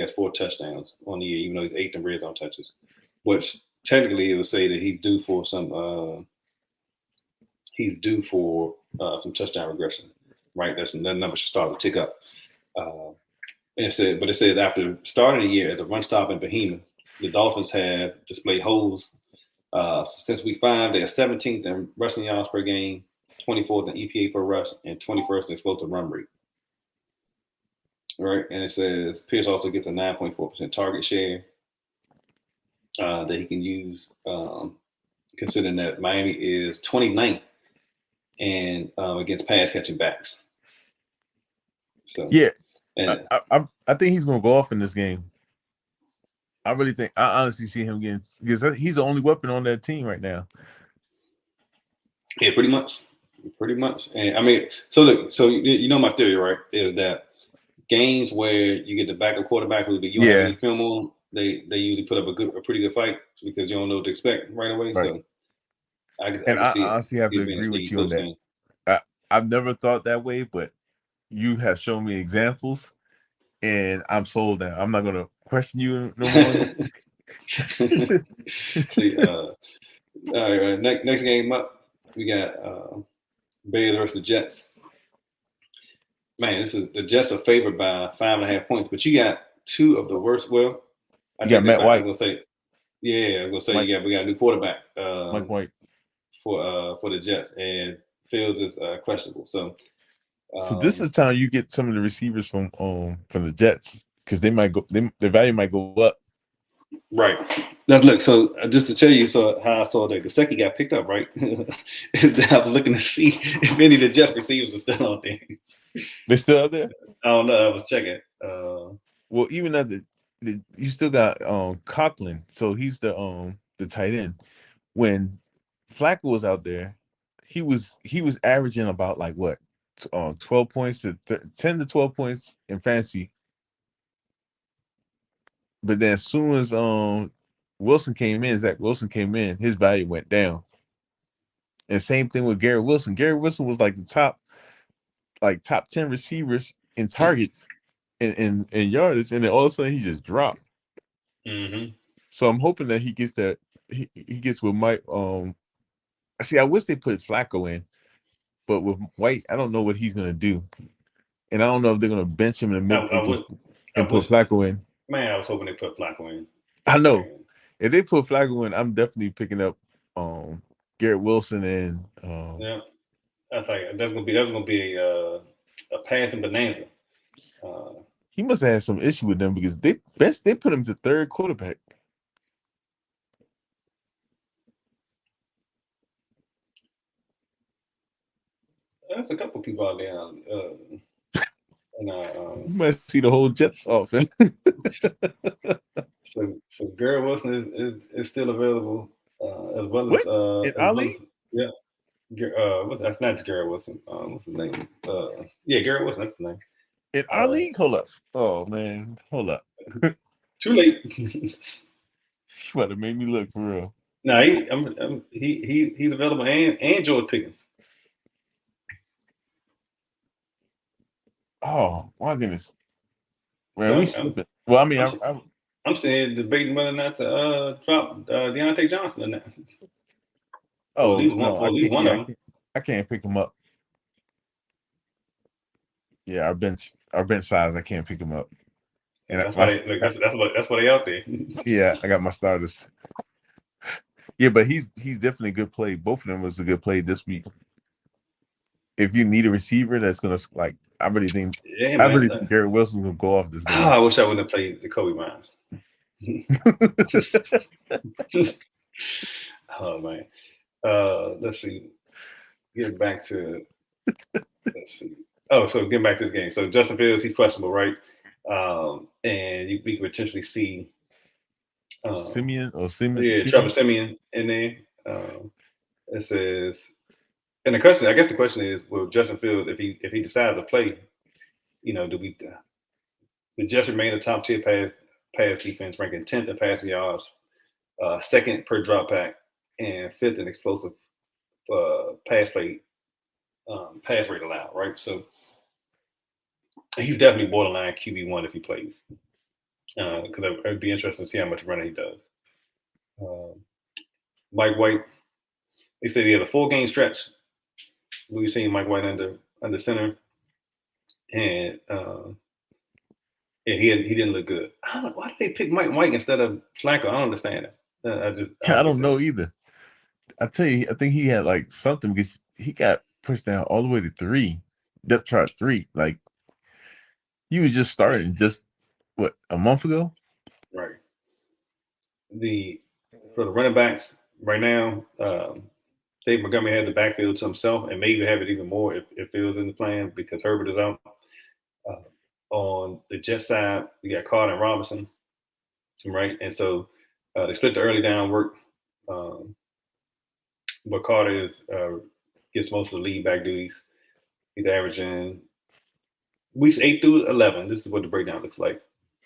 has 4 touchdowns on the year, even though he's 8th in red zone touches. Which technically it would say that he's due for some touchdown regression. Right? That number should start to tick up. And it said after starting the year as a run stopping behemoth, the Dolphins have displayed holes since week 5. They're 17th in rushing yards per game, 24th in EPA per rush, and 21st in explosive run rate. Right, and it says Pierce also gets a 9.4% target share that he can use, considering that Miami is 29th and against pass catching backs. So, Yeah, and I think he's gonna go off in this game. I really think I honestly see him getting because he's the only weapon on that team right now. yeah, pretty much. And I mean, so look, so you know my theory, right? Is that games where you get the backup quarterback who you don't have Yeah, any film on, they usually put up a pretty good fight because you don't know what to expect right away. right. So I And can I see honestly have to it being a agree with sneaky you on close that. game. I've never thought that way, but you have shown me examples, and I'm sold now. I'm not gonna question you no more. See, all right, next game up, we got Bears versus the Jets. Man, the Jets are favored by 5.5 points, but you got two of the worst. Well, I You got take that Matt back. I was White, gonna say, yeah, I was gonna say Mike we got a new quarterback Mike White. for the Jets, and Fields is questionable. So So this um, is time you get some of the receivers from the Jets because they might go. Their value might go up. right. Now look, so just to tell you, so how I saw that Gasecki got picked up, right? I was looking to see if any of the Jets receivers are still out there. They still out there. I don't know. I was checking. Well, even at you still got Conklin, so he's the tight end. When Flacco was out there, he was averaging about like what 12 points to 10 to 12 points in fantasy. But then as soon as Zach Wilson came in, his value went down. And same thing with Garrett Wilson. Garrett Wilson was like the top 10 receivers in targets and yardage, and then all of a sudden he just dropped. mm-hmm. So I'm hoping that he gets that. He gets with Mike. See, I wish they put Flacco in, but with White, I don't know what he's gonna do, and I don't know if they're gonna bench him in the I, mid I and wish, just I and put wish, Flacco in. man, I was hoping they put Flacco in. I know Man, if they put Flacco in, I'm definitely picking up Garrett Wilson and yeah, that's gonna be a passing bonanza. Uh, he must have had some issue with them because they put him to third quarterback. there's a couple people out there. And You might see the whole Jets offense. so Garrett Wilson is still available, What? And as well as Ali? yeah. That's not Garrett Wilson. What's his name? Yeah, Garrett Wilson. That's his name. And Ali? Hold up. Oh man, hold up. Too late. You about to make me look for real. No, he's available, and George Pickens. Oh my goodness. So Man, we slipping. Well, I mean, I'm saying debating whether or not to drop Deontay Johnson or not. For at oh least one no, for I at least can't. one Yeah, of them. I can't pick him up. Yeah, our bench size. I can't pick him up. And That's why they look. That's why they out there. yeah, I got my starters. Yeah, but he's definitely a good play. Both of them was a good play this week. If you need a receiver that's gonna like, I really think Yeah, man. Garrett Wilson's gonna go off this game. I wish I wouldn't have played the Kobe Miles. Oh man. Let's see. Get back to. Let's see. Oh, so getting back to this game. So Justin Fields, he's questionable, right? And we could potentially see. Simeon or Yeah, Trevor Simeon? Simeon in there. It says, and the question, I guess the question is, will Justin Fields, if he decides to play, the Jets remain a top tier pass defense, ranking 10th in passing yards, second per drop back, and fifth in explosive pass rate allowed, right? So he's definitely borderline QB1 if he plays, because it would be interesting to see how much running he does. Mike White, they said he had a 4-game stretch. We've seen Mike White under center, and he didn't look good. I don't know, why did they pick Mike White instead of Flacco? I don't understand it. I I don't get don't that. know either. I tell you, I think he had like something because he got pushed down all the way to 3, depth chart 3. Like he was just starting just what a month ago. Right. For the running backs right now, Dave Montgomery has the backfield to himself, and maybe have it even more if Fields in the plan because Herbert is out. On the Jet side, you got Carter and Robinson, right? And so they split the early down work, but Carter gets most of the lead back duties. He's averaging weeks 8 through 11. This is what the breakdown looks like.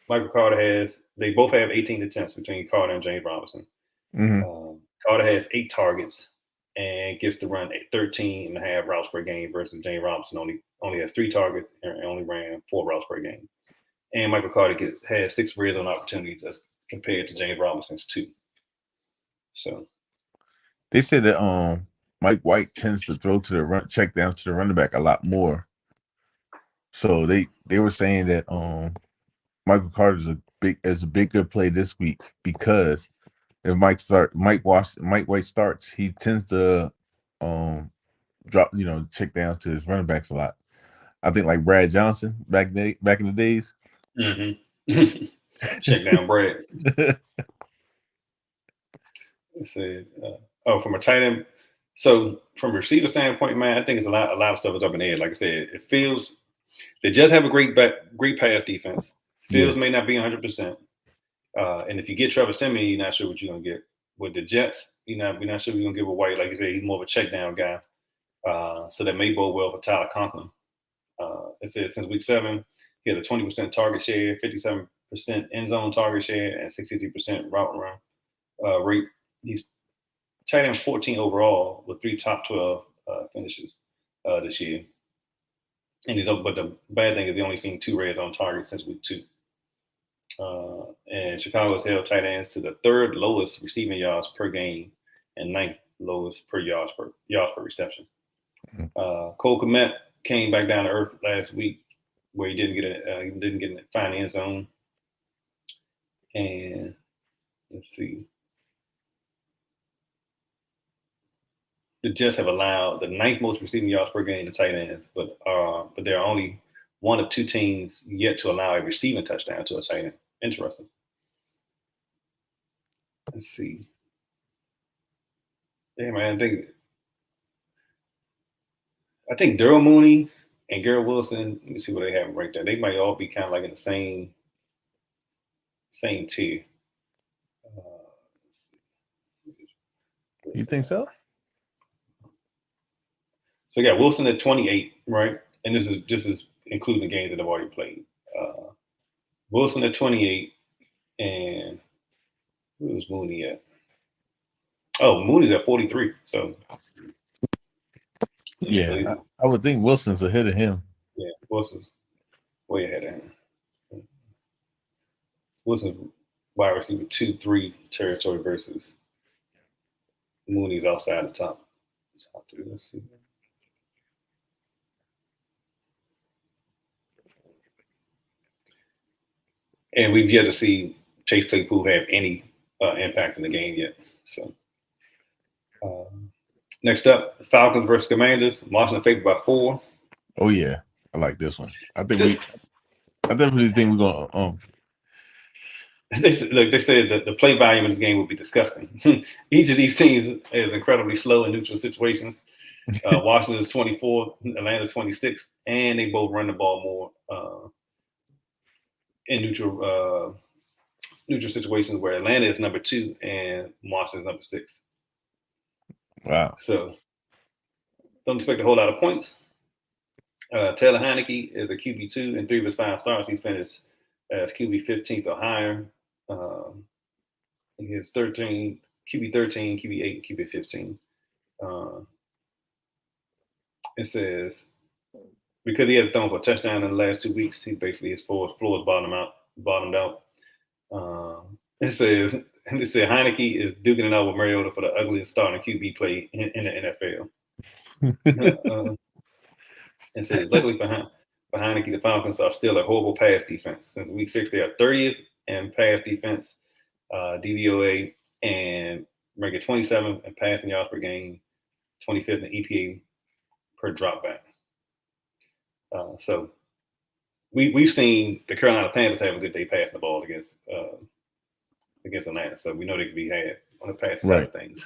Michael Carter they both have 18 attempts between Carter and James Robinson. Mm-hmm. Carter has 8 targets and gets to run 13 and a half routes per game versus James Robinson only has 3 targets and only ran 4 routes per game. And Michael Carter has 6 red zone opportunities as compared to James Robinson's 2. So They said that Mike White tends to throw to the run check down to the running back a lot more. So they were saying that Michael Carter is a big good play this week because if Mike White starts, he tends to drop check down to his running backs a lot. I think like Brad Johnson back in the days. Mm-hmm. Check down Brad. Let's see. From a tight end. So from a receiver standpoint, man, I think it's a lot of stuff is up in the air. Like I said, it feels they just have a great pass defense. Fields may not be 100%. And if you get Trevor Simeon, you're not sure what you're gonna get. With the Jets, we're not sure we're gonna get with White. Like you said, he's more of a check down guy. So that may bode well for Tyler Conklin. It said since week 7, he had a 20% target share, 57% end zone target share, and 63% route run rate. He's tight end 14 overall with 3 top 12 finishes this year. And but the bad thing is he only seen 2 red zone targets since week 2. And Chicago has held tight ends to the third lowest receiving yards per game and ninth lowest per yards per reception. Cole Kmet came back down to earth last week, where he didn't get in the final end zone. And let's see, the Jets have allowed the ninth most receiving yards per game to tight ends, but there are only one of two teams yet to allow a receiving touchdown to a tight end. Interesting. Let's see. Yeah, man, I think Daryl Mooney and Garrett Wilson. Let me see what they have right there. They might all be kind of like in the same tier. You think so? So yeah, Wilson at 28, right? And this is including the games that have already played. Wilson at 28, and who's Mooney at? Oh, Mooney's at 43. So yeah, I would think Wilson's ahead of him. Yeah, Wilson's way ahead of him. Wilson's wide receiver 2-3 territory versus Mooney's outside the top. Let's see. And we've yet to see Chase Claypool have any impact in the game yet. So next up, Falcons versus Commanders. Washington favored by 4. Oh yeah, I like this one. I definitely think we're gonna. They said that the play volume in this game would be disgusting. Each of these teams is incredibly slow in neutral situations. Washington is 24, Atlanta 26, and they both run the ball more in neutral situations, where Atlanta is number 2 and Washington is number 6. Wow. So don't expect a whole lot of points. Taylor Heineke is a QB2 in 3 of his 5 starts. He's finished as QB 15th or higher. He has QB 13, QB 8, QB 15. It says because he had thrown for a touchdown in the last 2 weeks, his floor is bottomed out. It says Heineke is duking it out with Mariota for the ugliest starting QB play in the NFL. It says luckily for Heineke, the Falcons are still a horrible pass defense. Since week 6, they are 30th in pass defense, DVOA, and rank 27th in passing yards per game, 25th in EPA per dropback. So we've seen the Carolina Panthers have a good day passing the ball against Atlanta, so we know they can be had on the passing side of things.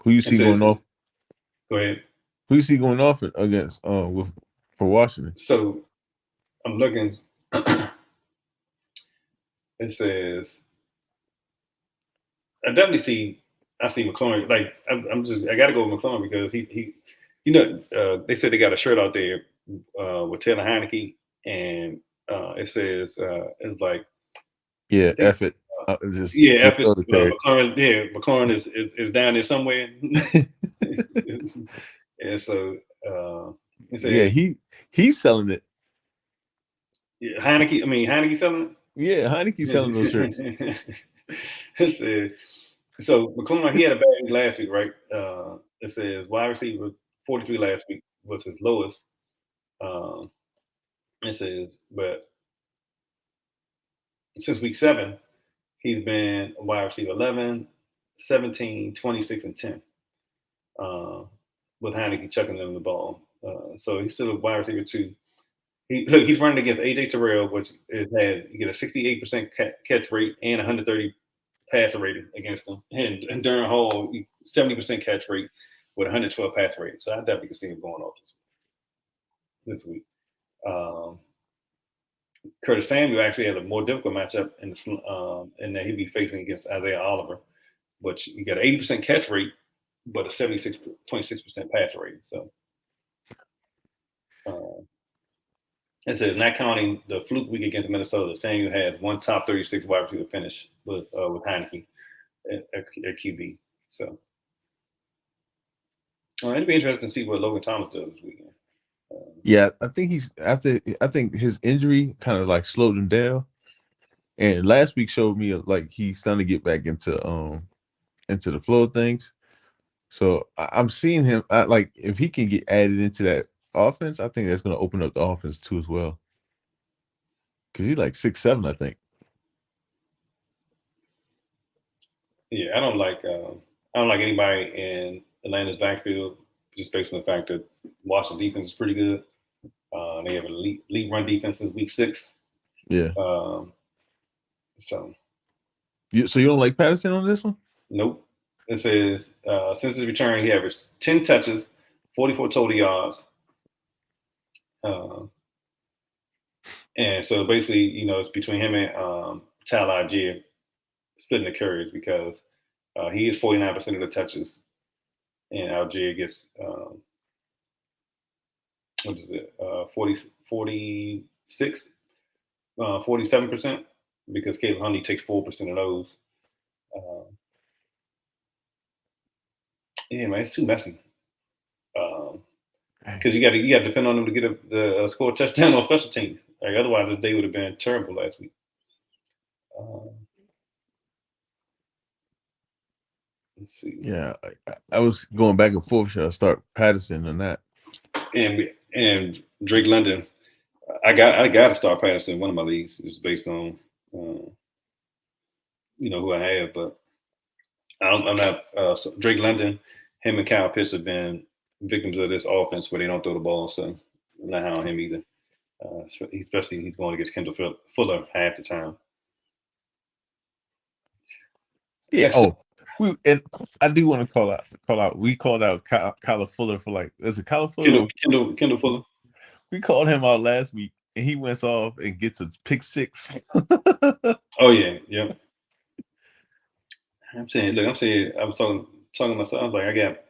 Who you see going off? Go ahead. Who you see going off against for Washington? So I'm looking. It says I see McLaurin. Like I got to go with McLaurin because he they said they got a shirt out there with Taylor Heineke, and it says it's like F it. F it. McLaurin is down there somewhere. And so it says, he's selling it. Yeah, Heineke selling it. Yeah, Heineke's selling those shirts. So McLaurin, he had a bad week last week, right? It says wide receiver 43 last week was his lowest. It says, but since week 7, he's been a wide receiver 11, 17, 26, and 10. With Heineke chucking them the ball. So he's still a wide receiver 2. He's running against AJ Terrell, which you get a 68% catch rate and 130 passer rating against him, and Darren Hall 70% catch rate with 112 passer rating. So I definitely can see him going off this week. Curtis Samuel actually has a more difficult matchup in that he'd be facing against Isaiah Oliver, which you got an 80% catch rate, but a 76.6% passer rating. So. It says, not counting the fluke week against Minnesota, Samuel has one top 36 wide receiver finish with Heineke at QB. So it'd be interesting to see what Logan Thomas does this weekend. Yeah, I think he's after. I think his injury kind of like slowed him down. And last week showed me like he's starting to get back into the flow of things. So I'm seeing him. Like if he can get added into that offense, I think that's going to open up the offense too as well. Because he's like 6'7", I think. Yeah, I don't like anybody in Atlanta's backfield just based on the fact that Washington defense is pretty good. They have an elite run defense since week 6. Yeah. So So you don't like Patterson on this one? nope. It says since his return, he averaged 10 touches, 44 total yards. And so basically, it's between him and Tyler Algier splitting the carries because he is 49% of the touches, and Algier gets what is it, 46, 47%, because Caleb Huntley takes 4% of those. Yeah, man, it's too messy. Because you got to depend on them to get the score a touchdown on special teams. Like otherwise, the day would have been terrible last week. Let's see. Yeah, I was going back and forth. Should I start Patterson or not? And Drake London, I got to start Patterson in one of my leagues. It's based on who I have, but I'm not Drake London. Him and Kyle Pitts have been victims of this offense where they don't throw the ball, so I'm not high on him either. Especially he's going against Kendall Fuller half the time. Yeah. And I do want to call out. We called out Kyle Fuller for like, is it Kyle Fuller? Kendall Fuller. We called him out last week, and he went off and gets a pick 6. Oh yeah. I was talking to myself. I was like, I got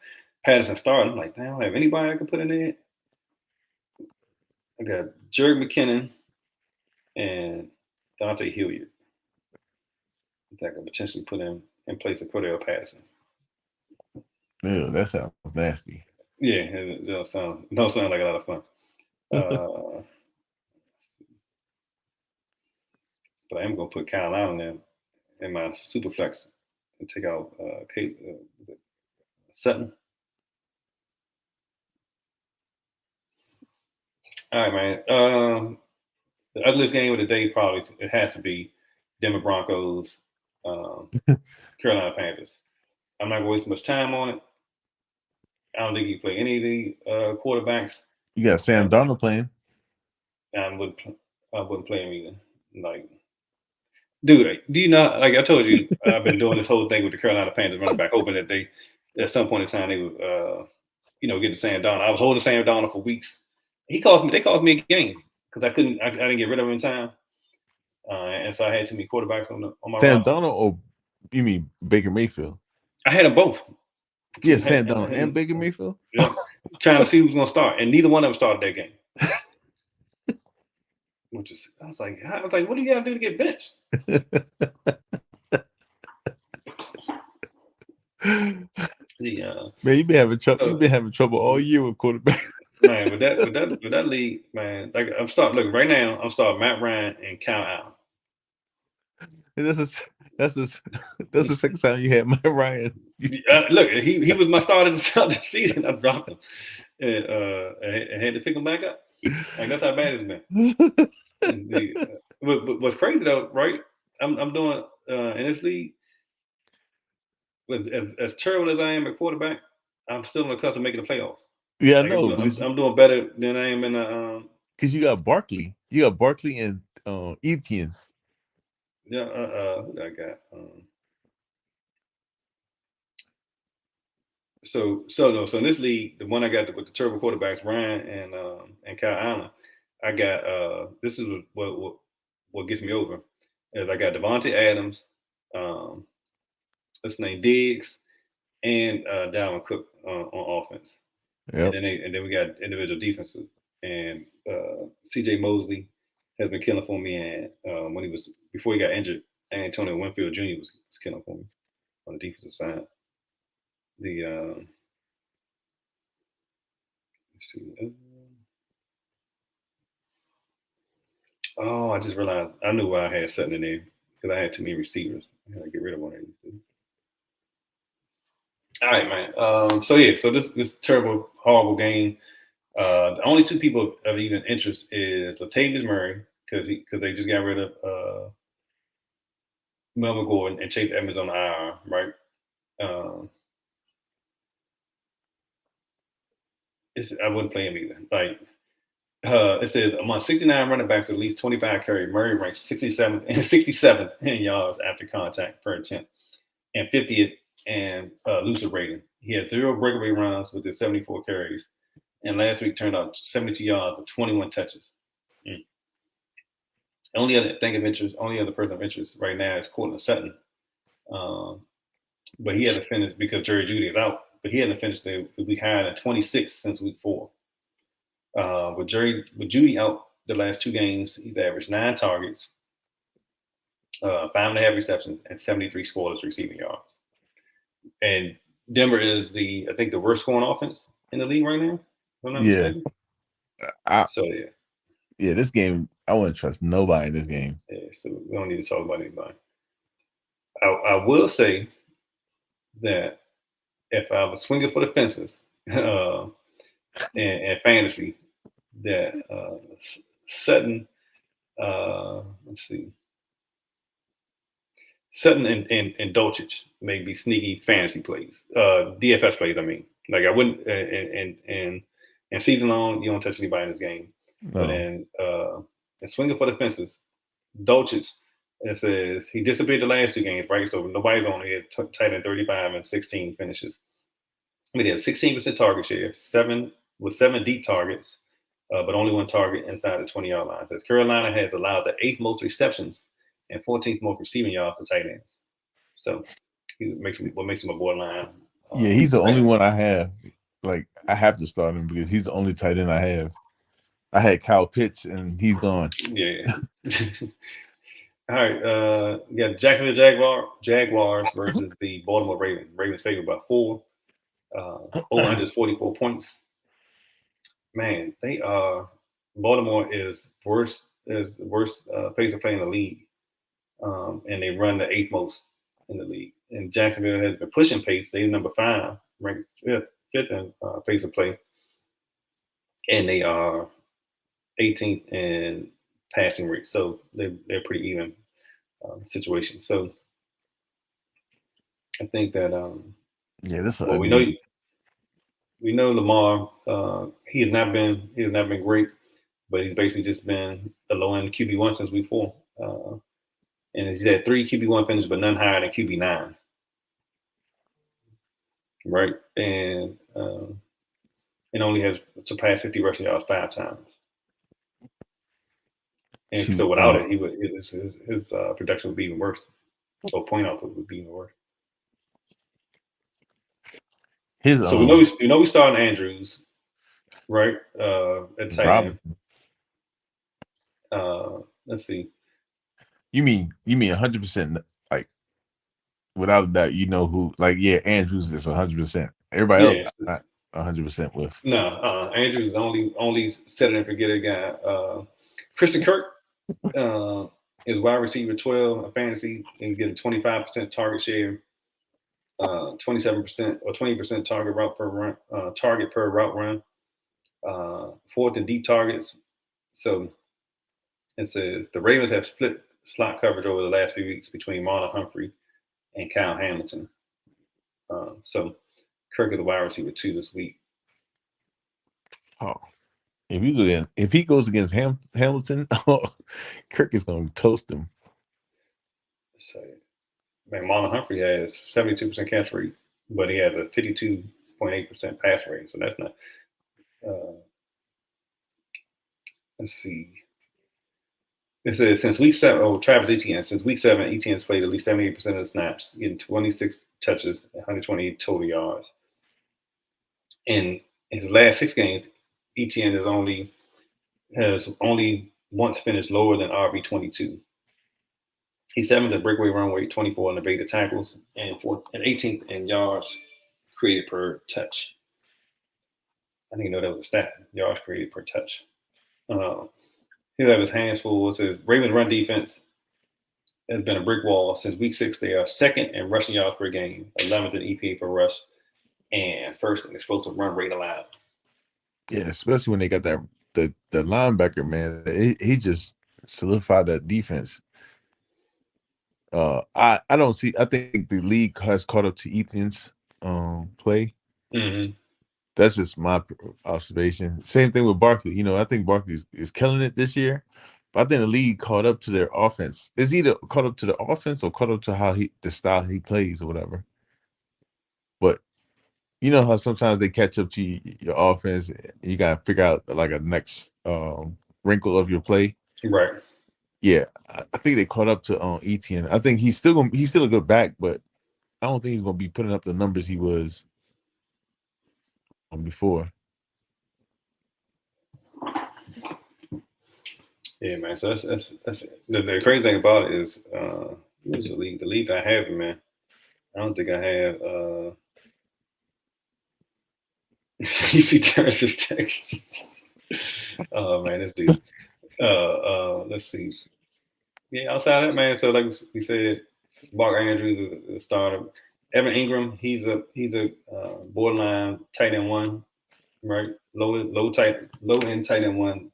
Patterson starting. I'm like, damn, I don't have anybody I can put in there. I got Jerick McKinnon and Dante Hilliard that I could potentially put in place of Cordell Patterson. Ew, that sounds nasty. Yeah, it don't sound like a lot of fun. But I am gonna put Kyle Allen in my super flex and take out Sutton. All right, man. The ugliest game of the day probably it has to be Denver Broncos, Carolina Panthers. I'm not gonna waste much time on it. I don't think you play any of the quarterbacks. You got Sam Darnold playing. I wouldn't play him either. Like, dude, do you not? Like I told you, I've been doing this whole thing with the Carolina Panthers running back, hoping that they, at some point in time, they would, get to Sam Darnold. I was holding Sam Darnold for weeks. They cost me a game because I didn't get rid of him in time, and so I had too many quarterbacks on my Sam roster. Darnold, or you mean Baker Mayfield? I had them both. Yeah, Sam Darnold and Baker Mayfield. Yeah, trying to see who's gonna start, and neither one of them started that game. I was like, what do you gotta do to get benched? Man, you've been having trouble. You've been having trouble all year with quarterback. Man, with that league, man, like I'm starting. Look, right now, I'm starting Matt Ryan and Kyle Allen. And that's the second time you had Matt Ryan. Look, he was my starter the season. I dropped him and had to pick him back up. Like that's how bad it's been. What's crazy though, right? I'm doing in this league. As terrible as I am at quarterback, I'm still on the cusp of making the playoffs. Yeah, I like know. I'm doing better than I am in the. Because you got Barkley. You got Barkley and Etienne. Yeah, who I got? So in this league, the one I got with the terrible quarterbacks, Ryan and Kyle Allen, I got this is what gets me over is I got Devontae Adams, what's his name, Diggs, and Dalvin Cook on offense. Yep. And then we got individual defenses, and C.J. Mosley has been killing for me, and when before he got injured, Antonio Winfield Jr. was killing for me on the defensive side. Let's see. Oh, I just realized I knew why I had Sutton in there because I had too many receivers. I had to get rid of one of these. All right, man. So yeah, so this terrible, horrible game. The only two people of even interest is Latavius Murray because they just got rid of Melvin Gordon and Chase Edmonds on the IR, right? Um, I wouldn't play him either. Like it says among 69 running backs with at least 25 carries, Murray ranks 67th and 67th in yards after contact per attempt and 50th in elusive rating. He had 0 breakaway runs with his 74 carries, and last week turned out 72 yards with 21 touches. Mm. Only other thing of interest, only other person of interest right now is Cortland Sutton. Um, but he hasn't finished because Jerry Judy is out. But he hasn't finished the week higher than 26 since week 4. With Judy out the last 2 games, he's averaged 9 targets, 5.5 receptions, and 73 scoreless receiving yards. And Denver is I think the worst scoring offense in the league right now. If I'm not mistaken. So yeah, this game I wouldn't trust nobody in this game. Yeah, so we don't need to talk about anybody. I will say that if I was swinging for the fences and fantasy, that Sutton, let's see, Sutton and Dolchich may be sneaky fantasy plays, DFS plays. I mean, like I wouldn't, and season long, you don't touch anybody in this game. No. But in swinging for the fences, Dolchich, it says he disappeared the last 2 games, right? So nobody's on here. Tight end 35 and 16 finishes. We had 16% target share, 7 deep targets, but only 1 target inside the 20-yard line. Says Carolina has allowed the 8th most receptions and 14th most receiving yards to tight ends. So what makes him a borderline. Yeah, he's the only one I have. Like I have to start him because he's the only tight end I have. I had Kyle Pitts and he's gone. Yeah. All right. You got Jacksonville Jaguars versus the Baltimore Ravens. Ravens favored by 4. Over 44 points. Man, they are. Baltimore is worst. Is the worst pace of play in the league, and they run the 8th most in the league. And Jacksonville has been pushing pace. They're number 5, ranked fifth in pace of play, and they are 18th in passing rate. So they're pretty even situation. So I think that yeah, this well, we know Lamar. He has not been great, but he's basically just been a low end QB1 since week 4. And he's had 3 QB1 finishes, but none higher than QB9. Right, and only has surpassed 50 rushing yards 5 times. And so without it, his production would be even worse. Or point output would be even worse. So we know we started Andrews, right? At tight end. Let's see. You mean 100%? Like without a doubt, you know who? Like Andrews is 100%. Everybody else not 100% with. No, Andrews is the only set it and forget it guy. Christian Kirk is wide receiver 12 in fantasy and getting 25% target share, 27% or 20% target per route run, 4th in deep targets. So it says the Ravens have split slot coverage over the last few weeks between Marlon Humphrey and Kyle Hamilton. So Kirk is the wide receiver 2 this week. Oh, if he goes against Hamilton, Kirk is going to toast him. So, man, Marlon Humphrey has 72% catch rate, but he has a 52.8% pass rate. So that's not. Let's see. It says since week 7, Travis Etienne. Since week 7, Etienne's played at least 78% of the snaps, getting 26 touches, 128 total yards. In his last 6 games, Etienne has only once finished lower than RB22. He's 7th in breakaway run rate, 24 in evaded tackles, and 18th in yards created per touch. I didn't know that was a stat. Yards created per touch. he'll have his hands full. It says Ravens run defense has been a brick wall since week 6. They are second in rushing yards per game, 11th in EPA per rush, and first in explosive run rate allowed. Yeah, especially when they got that the linebacker, man. He just solidified that defense. I don't see. I think the league has caught up to Ethan's play. Mm-hmm. That's just my observation. Same thing with Barkley. You know, I think Barkley is killing it this year, but I think the league caught up to their offense. It's either caught up to the offense or caught up to how the style he plays or whatever. But you know how sometimes they catch up to your offense. You got to figure out like a next wrinkle of your play. Right. Yeah, I think they caught up to Etienne. I think he's still a good back, but I don't think he's gonna be putting up the numbers he was before. Yeah, man. So that's the crazy thing about it is who's the league? The league I have, man. I don't think I have. You see Terrence's text. Oh man, this dude. Let's see. Yeah, outside of that, man. So like we said, Mark Andrews is a starter. Evan Ingram, he's a borderline tight end one, right? Low end tight end one,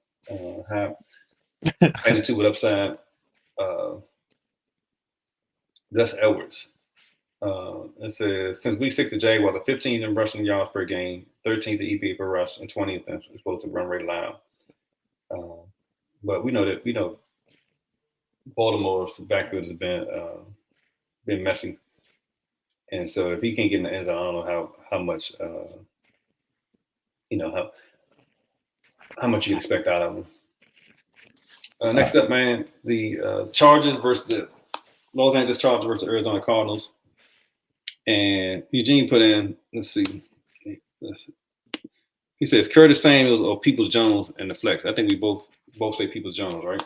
high tight end two with upside. Gus Edwards. It says since week 6, the Jaguars are 15th in rushing yards per game, 13th in EPA per rush, and 20th in explosive run rate allowed. But we know Baltimore's backfield has been messy, and so if he can't get in the end zone, I don't know how much how much you expect out of him. Next up, man, the Chargers versus the Los Angeles Chargers versus the Arizona Cardinals. And Eugene put in, let's see. He says Curtis Samuels or Peoples Jones and the flex. I think we both say Peoples Jones, right?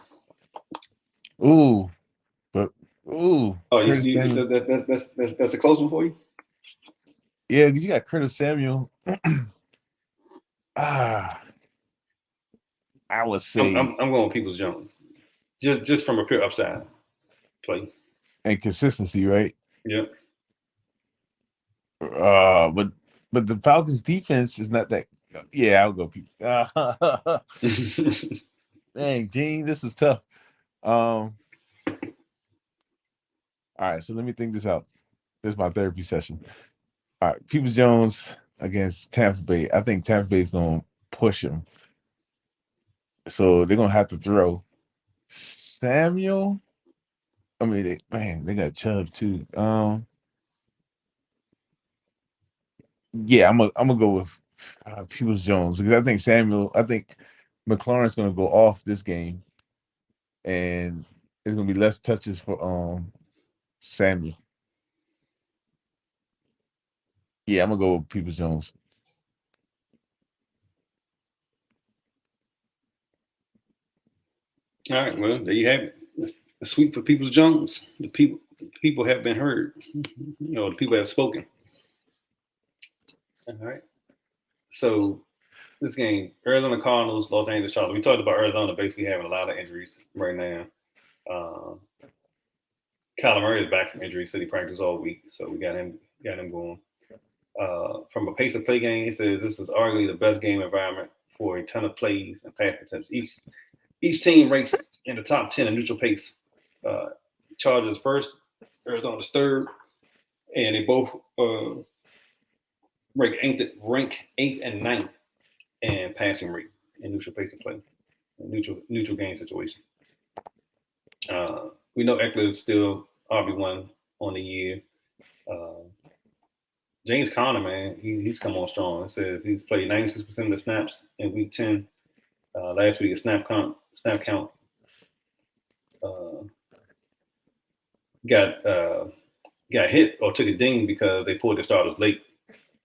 Ooh, but ooh. Oh, that's a close one for you. Yeah, because you got Curtis Samuel. I would say I'm going with Peoples Jones, just from a pure upside play and consistency, right? Yep. But the Falcons defense is not that. Yeah, I'll go people. Dang, Gene, this is tough. All right, so let me think this out. This is my therapy session. All right, Peoples Jones against Tampa Bay. I think Tampa Bay is gonna push him, so they're gonna have to throw Samuel. I mean, they got Chubb too. Yeah, I'm gonna go with Peoples Jones because I think McLaurin's gonna go off this game, and there's gonna be less touches for Samuel. Yeah, I'm gonna go with Peoples Jones. All right, well, there you have it. The sweep for Peoples Jones. The people have been heard. The people have spoken. All right. So this game, Arizona Cardinals, Los Angeles Chargers. We talked about Arizona basically having a lot of injuries right now. Kyler Murray is back from injury, so he practiced all week, so we got him going. From a pace of play game, it says this is arguably the best game environment for a ton of plays and pass attempts. Each team ranks in the top 10 in neutral pace. Chargers first, Arizona's third, and they both rank eighth and ninth in passing rate in neutral pace of play, neutral game situation. We know Eckler is still RB1 on the year. James Conner, man, he's come on strong. It says he's played 96% of the snaps in week 10. Last week, snap count got hit or took a ding because they pulled the starters late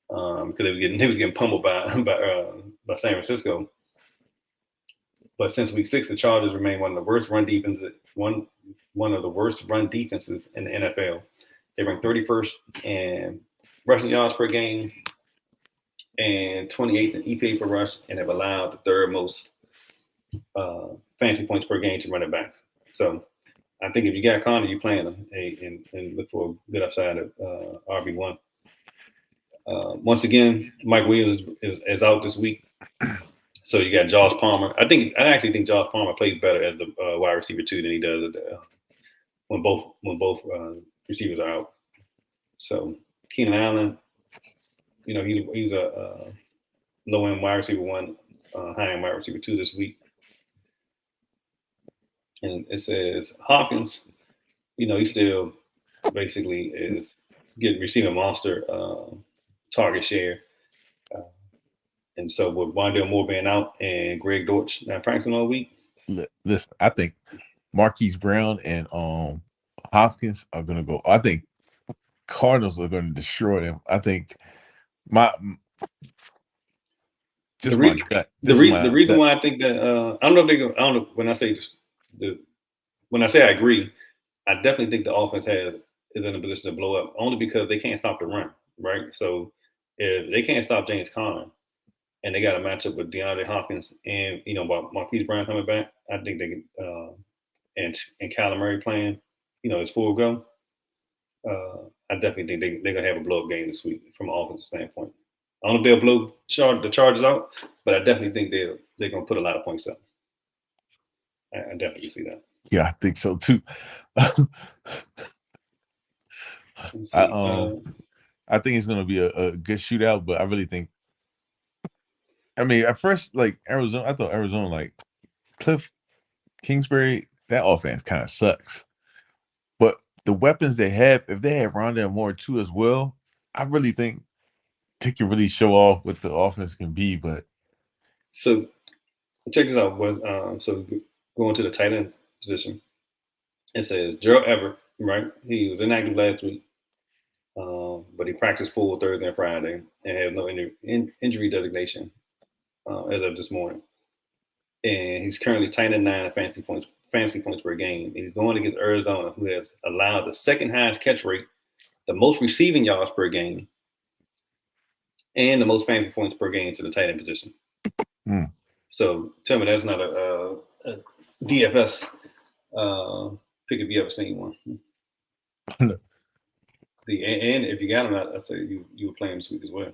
because he was getting pummeled by San Francisco. But since week 6, the Chargers remain one of the worst run defenses in the NFL. They rank 31st in rushing yards per game and 28th in EPA per rush, and have allowed the third most fantasy points per game to running backs. So I think if you got Connor, you playing him and look for a good upside at RB1. Once again, Mike Williams is out this week. So you got Josh Palmer. I actually think Josh Palmer plays better as the wide receiver 2 than he does at when both receivers are out. So Keenan Allen, he's a low end wide receiver 1, high end wide receiver 2 this week. And it says Hopkins, he still basically is receiving monster target share. And so with Wandale Moore being out and Greg Dortch not practicing all week. Listen, I think Marquise Brown and Hopkins are gonna go. I think Cardinals are gonna destroy them. I think my gut. The reason why I think that I don't know if they go. I don't know when I say this, when I say I agree, I definitely think the offense is in a position to blow up only because they can't stop the run, right? So if they can't stop James Conner and they got a matchup with DeAndre Hopkins and about Marquise Brown coming back, I think they can and Kyler Murray playing, it's full go. I definitely think they're gonna have a blow up game this week from an offensive standpoint. I don't know if they'll blow the Chargers out, but I definitely think they're gonna put a lot of points up. I definitely see that. Yeah, I think so too. I think it's gonna be a good shootout, but I really think. I mean, at first, like Arizona, I thought Arizona, like Cliff Kingsbury, that offense kind of sucks. But the weapons they have, if they have Rondale Moore too as well, I really think they can really show off what the offense can be. But so check this out. So going to the tight end position, it says Gerald Everett, right? He was inactive last week, but he practiced full Thursday and Friday and has no injury designation as of this morning. And he's currently tight end 9 fantasy points per game. And he's going against Arizona, who has allowed the second highest catch rate, the most receiving yards per game, and the most fantasy points per game to the tight end position. So tell me that's not a DFS pick if you ever seen one. And if you got him, I'd say you would play him this week as well.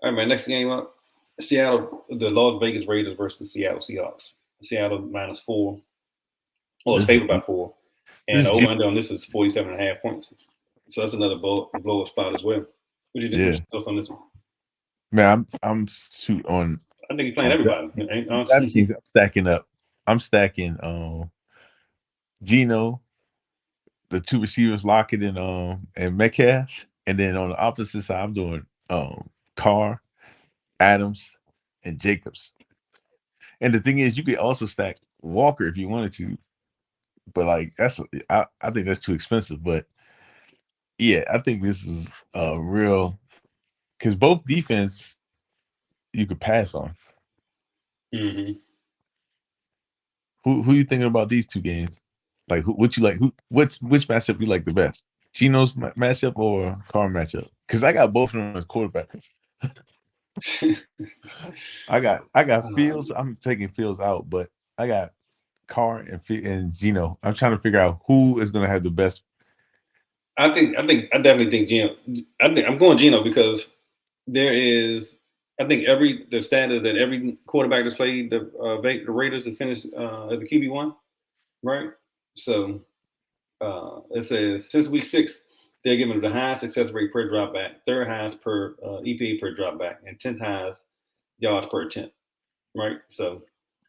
All right, man. Next game up, Seattle, the Las Vegas Raiders versus Seattle Seahawks. Seattle -4. Well, it's favored by 4. And the over-under on this is 47.5 points. So that's another blow-up spot as well. What do you think? What's your thoughts on this one? Man, I'm shoot on. I think he's playing everybody. I'm stacking up. I'm stacking Geno, the 2 receivers, Lockett and Metcalf, and then on the opposite side, I'm doing Carr, Adams, and Jacobs. And the thing is, you could also stack Walker if you wanted to, but like I think that's too expensive. But yeah, I think this is real because both defense you could pass on. Mm-hmm. Who you thinking about these 2 games? Like what you like? Which matchup you like the best? Geno's matchup or Carr matchup? Because I got both of them as quarterbacks. I got Fields. I'm taking Fields out, but I got Carr and Geno. I'm trying to figure out who is going to have the best. I definitely think Geno. I'm going Geno because there is. I think the standard that every quarterback that's played the Raiders have finished as a QB1, right? So it says since week 6, they're giving the highest success rate per drop back, 3rd highest per EPA per drop back, and 10th highest yards per attempt, right? So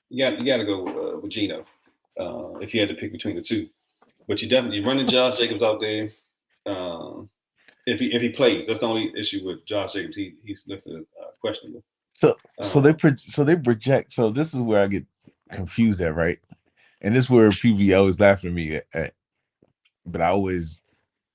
you got to go with Geno if you had to pick between the 2. But you're running Josh Jacobs out there. If he plays, that's the only issue with Josh Jacobs. He's listed questionable. So they project. So this is where I get confused at, right? And this is where people always laughing at me at, but I always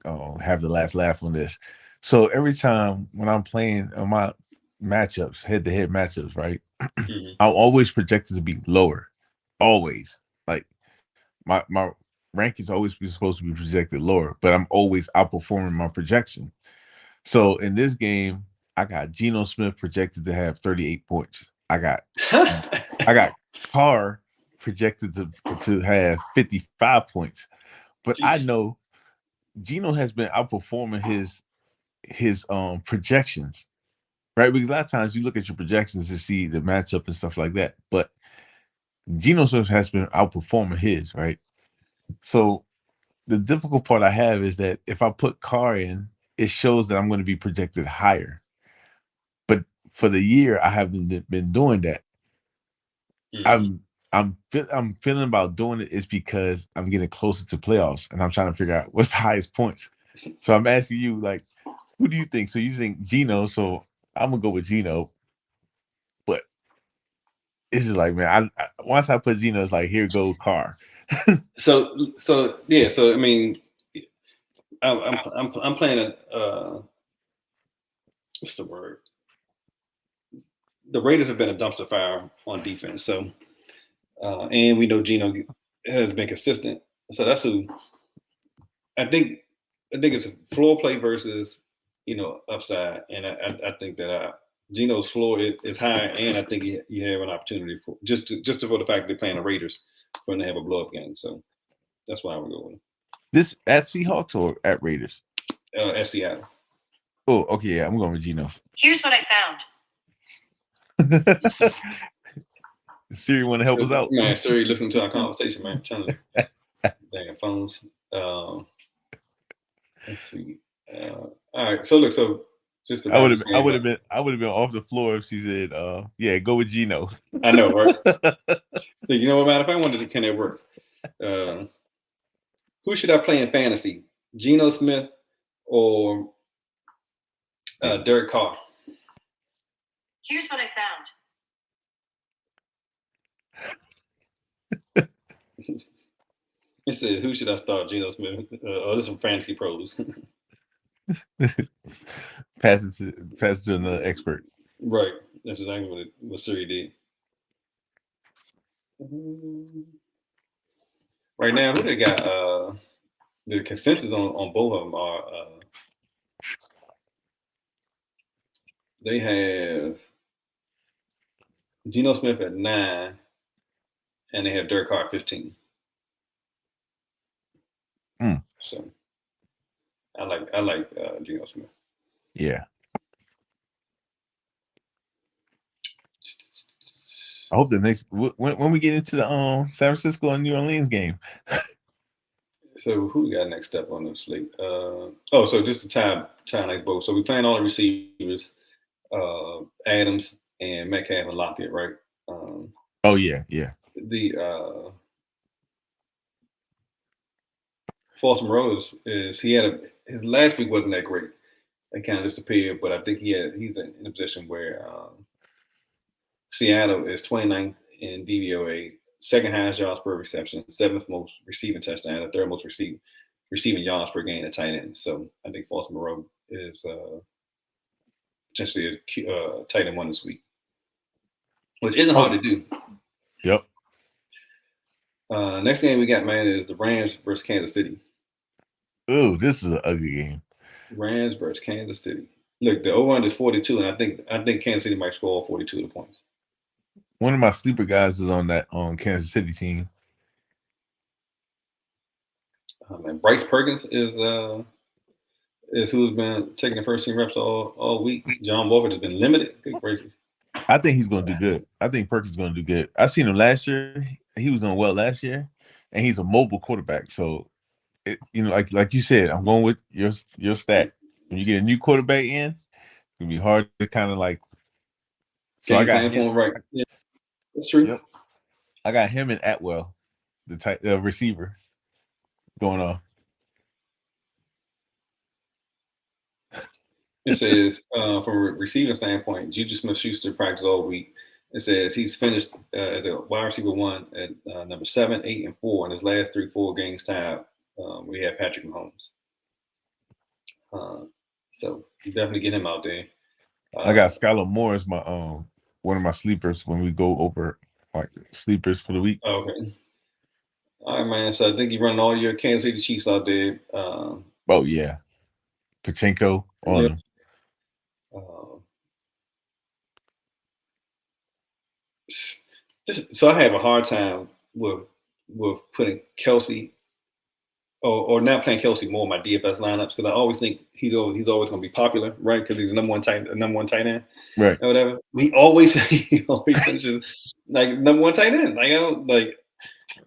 have the last laugh on this. So every time when I'm playing on my matchups, head-to-head matchups, right? Mm-hmm. I'm always projected to be lower. Always. Like my rankings always supposed to be projected lower, but I'm always outperforming my projection. So in this game, I got Geno Smith projected to have 38 points. I got Carr projected to have 55 points, but I Jeez. know Gino has been outperforming his projections, right? Because a lot of times you look at your projections to see the matchup and stuff like that, but Geno Smith has been outperforming his, right? So the difficult part I have is that if I put Carr in, it shows that I'm going to be projected higher. But for the year, I haven't been doing that. Mhm. I'm feeling about doing it is because I'm getting closer to playoffs and I'm trying to figure out what's the highest points. So I'm asking you, like, who do you think? So you think Geno? So I'm gonna go with Geno, but it's just like, man, once I put Geno, it's like, here go Carr. So yeah. So I mean, I'm playing a what's the word? The Raiders have been a dumpster fire on defense. So and we know Gino has been consistent. So that's who I think. I think it's a floor play versus upside, and I think that Gino's floor is higher, and I think you have an opportunity for just for the fact that they're playing the Raiders for them to have a blow up game. So that's why I would go with him. This at Seahawks or at Raiders? At Seattle. Oh, okay, yeah, I'm going with Geno. Here's what I found. Siri want to help us out. Man, Siri, listen to our conversation, man. I'm telling you. Dang phones. Let's see. All right. So look, just to I would have been off the floor if she said, yeah, go with Geno. I know, right? You know what, matter if I wanted to, can it work? Who should I play in fantasy? Geno Smith or Derek Carr? Here's what I found. It says, who should I start? Geno Smith. This is from Fantasy Pros. Pass it to another expert. Right. That's exactly what Siri did. Right now, who they got? The consensus on both of them are they have Geno Smith at 9, and they have Derek Carr at 15. So I like Geno Smith. Yeah. I hope the next when we get into the San Francisco and New Orleans game. So who we got next up on the slate? So just to tie like both. So we're playing all the receivers, Adams and Metcalf and Lockett, right? Oh yeah. The False Moreau is he had his last week wasn't that great. It kind of disappeared, but I think he's in a position where Seattle is 29th in DVOA, second highest yards per reception, seventh most receiving touchdowns, the third most receiving yards per game at tight end. So I think False Moreau is potentially a tight end one this week, which isn't hard to do. Yep. Next game we got, man, is the Rams versus Kansas City. Oh, this is an ugly game. Rams versus Kansas City. Look, the over-under is 42, and I think Kansas City might score 42 of the points. One of my sleeper guys is on that Kansas City team. And Bryce Perkins is who's been taking the first team reps all week. John Wolford has been limited. Good gracious. I think he's going to do good. I think Perkins is going to do good. I seen him last year. He was doing well last year, and he's a mobile quarterback. So, like you said, I'm going with your stat. When you get a new quarterback in, it's gonna be hard to kind of like. So I got him, right. Yeah, that's true. Yep. I got him and Atwell, the receiver, going on. It says from a receiving standpoint, Juju Smith-Schuster practiced all week. It says he's finished as a wide receiver 1 at number 7, 8, and 4 in his last 3-4 games tied. We have Patrick Mahomes. So definitely get him out there. I got Skylar Moore as my one of my sleepers when we go over like sleepers for the week. Okay. All right, man. So I think you run all your Kansas City Chiefs out there. Oh yeah, Pachenko on them. So I have a hard time with putting Kelsey or not playing Kelsey more in my DFS lineups because I always think he's always going to be popular, right? Because he's the number one tight end, right? Or whatever. He always finishes like number one tight end. Like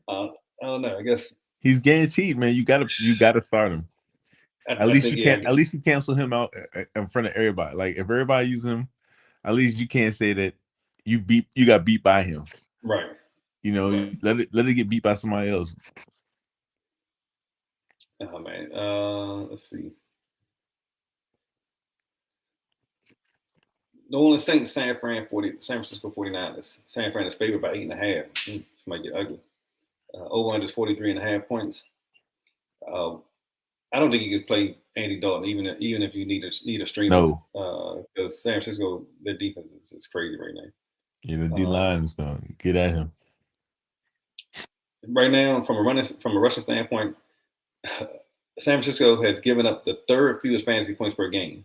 I don't know. I guess he's guaranteed, man. You gotta start him. At least you cancel him out in front of everybody. Like if everybody using him, at least you can't say that you got beat by him. Right. You know, right. let it get beat by somebody else. Oh man. Let's see. New Orleans Saints, San Francisco 49ers. San Fran is favored by 8.5. This might get ugly. Over under is 43.5 points. I don't think you could play Andy Dalton even if you need a streamer. No. Because San Francisco, their defense is crazy right now. Yeah, the D line is gonna get at him. Right now, from a rushing standpoint, San Francisco has given up the third fewest fantasy points per game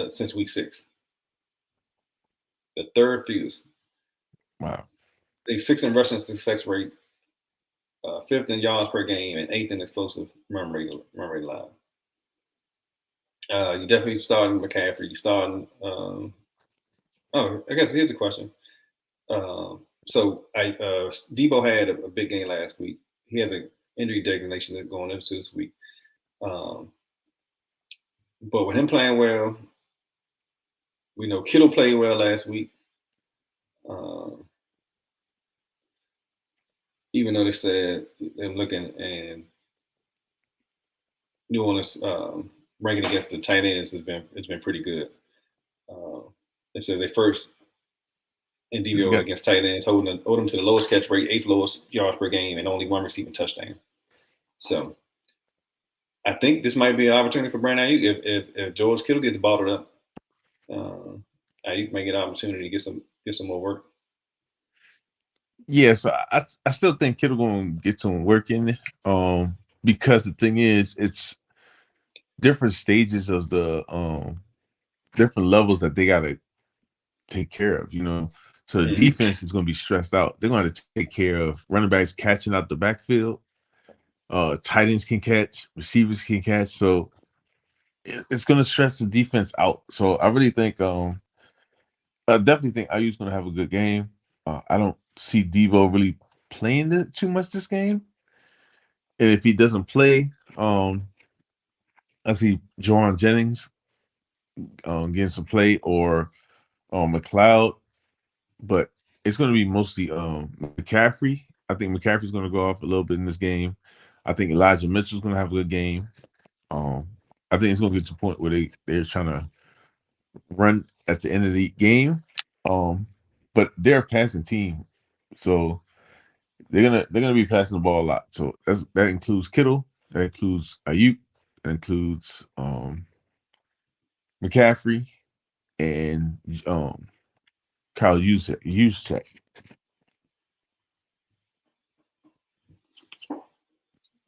since week 6. The third fewest. Wow. They 6th in rushing success rate, 5th in yards per game, and 8th in explosive run rate line. You definitely starting McCaffrey. You starting. I guess here's the question. So Debo had a big game last week. He has an injury designation going into this week. But with him playing well, we know Kittle played well last week. Even though they said they're looking and New Orleans ranking against the tight ends has been pretty good. They said they first in DVO against tight ends, holding them to the lowest catch rate, 8th lowest yards per game, and only 1 receiving touchdown. So I think this might be an opportunity for Brandon Ayuk if George Kittle gets bottled up. Ayuk may get an opportunity to get some more work. Yeah, so I still think Kittle gonna get some work in because the thing is it's different stages of the different levels that they gotta take care of, you know. So the defense is gonna be stressed out. They're gonna have to take care of running backs catching out the backfield. Tight ends can catch, receivers can catch, so it's gonna stress the defense out. So I really think I definitely think Ayuk's gonna have a good game. I don't see Debo really playing too much this game. And if he doesn't play, I see Jawan Jennings getting some play or McLeod, but it's going to be mostly McCaffrey. I think McCaffrey's going to go off a little bit in this game. I think Elijah Mitchell's going to have a good game. I think it's going to get to a point where they're trying to run at the end of the game. But they're a passing team, so they're gonna be passing the ball a lot. So that includes Kittle, that includes Ayuk, that includes McCaffrey and Kyle Juszczyk.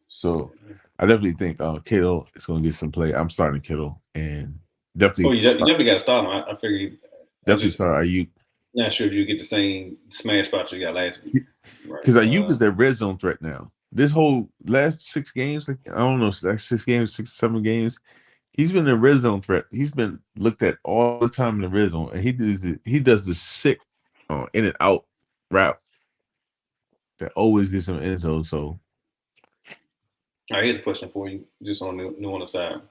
So I definitely think Kittle is going to get some play. I'm starting Kittle and definitely. Oh, you definitely got to start him. I figure definitely start Ayuk. Not sure if you get the same smash spot you got last week. Because Ayuk is their red zone threat now. This whole last 6 games, like, I don't know, like 6 games, 6, 7 games, he's been a red zone threat. He's been looked at all the time in the red zone, and he does the sick in and out route that always gets him end zone. So, all right, here's a question for you, just on the New Orleans side.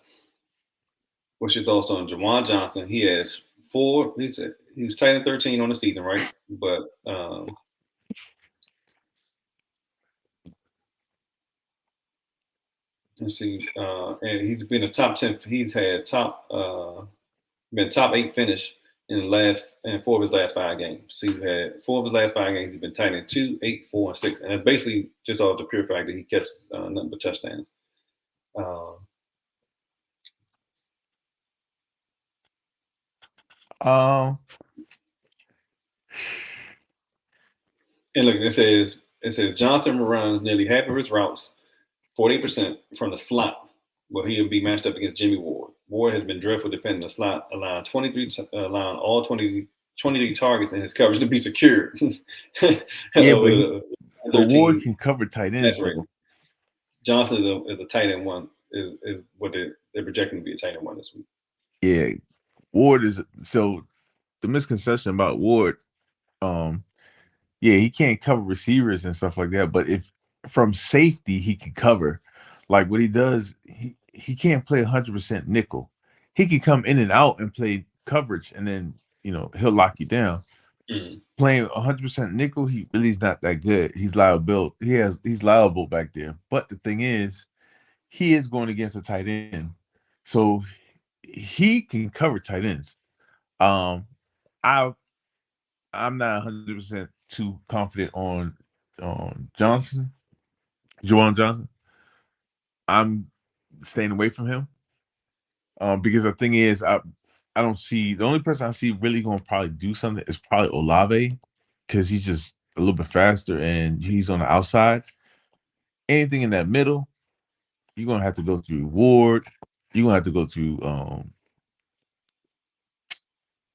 What's your thoughts on Jawan Johnson? He has 4. He's tight end 13 on the season, right? But let's see, and he's been a top 10. He's had been top 8 finish in 4 of his last 5 games. So he's had 4 of his last 5 games. He's been tight end 2, 8, 4, and 6, and it's basically just off the pure fact that he catches nothing but touchdowns. And look, it says Johnson runs nearly half of his routes, 40% from the slot, where he'll be matched up against Jimmy Ward. Ward has been dreadful defending the slot, allowing all 23 targets in his coverage to be secured. Yeah, but But Ward 13. can cover tight ends. That's right. Though. Johnson is a tight end one. Is what they're projecting to be a tight end one this week. Yeah, Ward is so. The misconception about Ward, yeah, he can't cover receivers and stuff like that. But if from safety he can cover, like what he does, he can't play 100% nickel. He can come in and out and play coverage, and then he'll lock you down. Mm. Playing 100% nickel, he really is not that good. He's liable. He's liable back there. But the thing is, he is going against a tight end, so he can cover tight ends. I I'm not 100% too confident on Johnson, Juwan Johnson. I'm staying away from him because the thing is, I don't see the only person I see really going to probably do something is probably Olave because he's just a little bit faster and he's on the outside. Anything in that middle, you're gonna have to go through Ward. You're gonna have to go through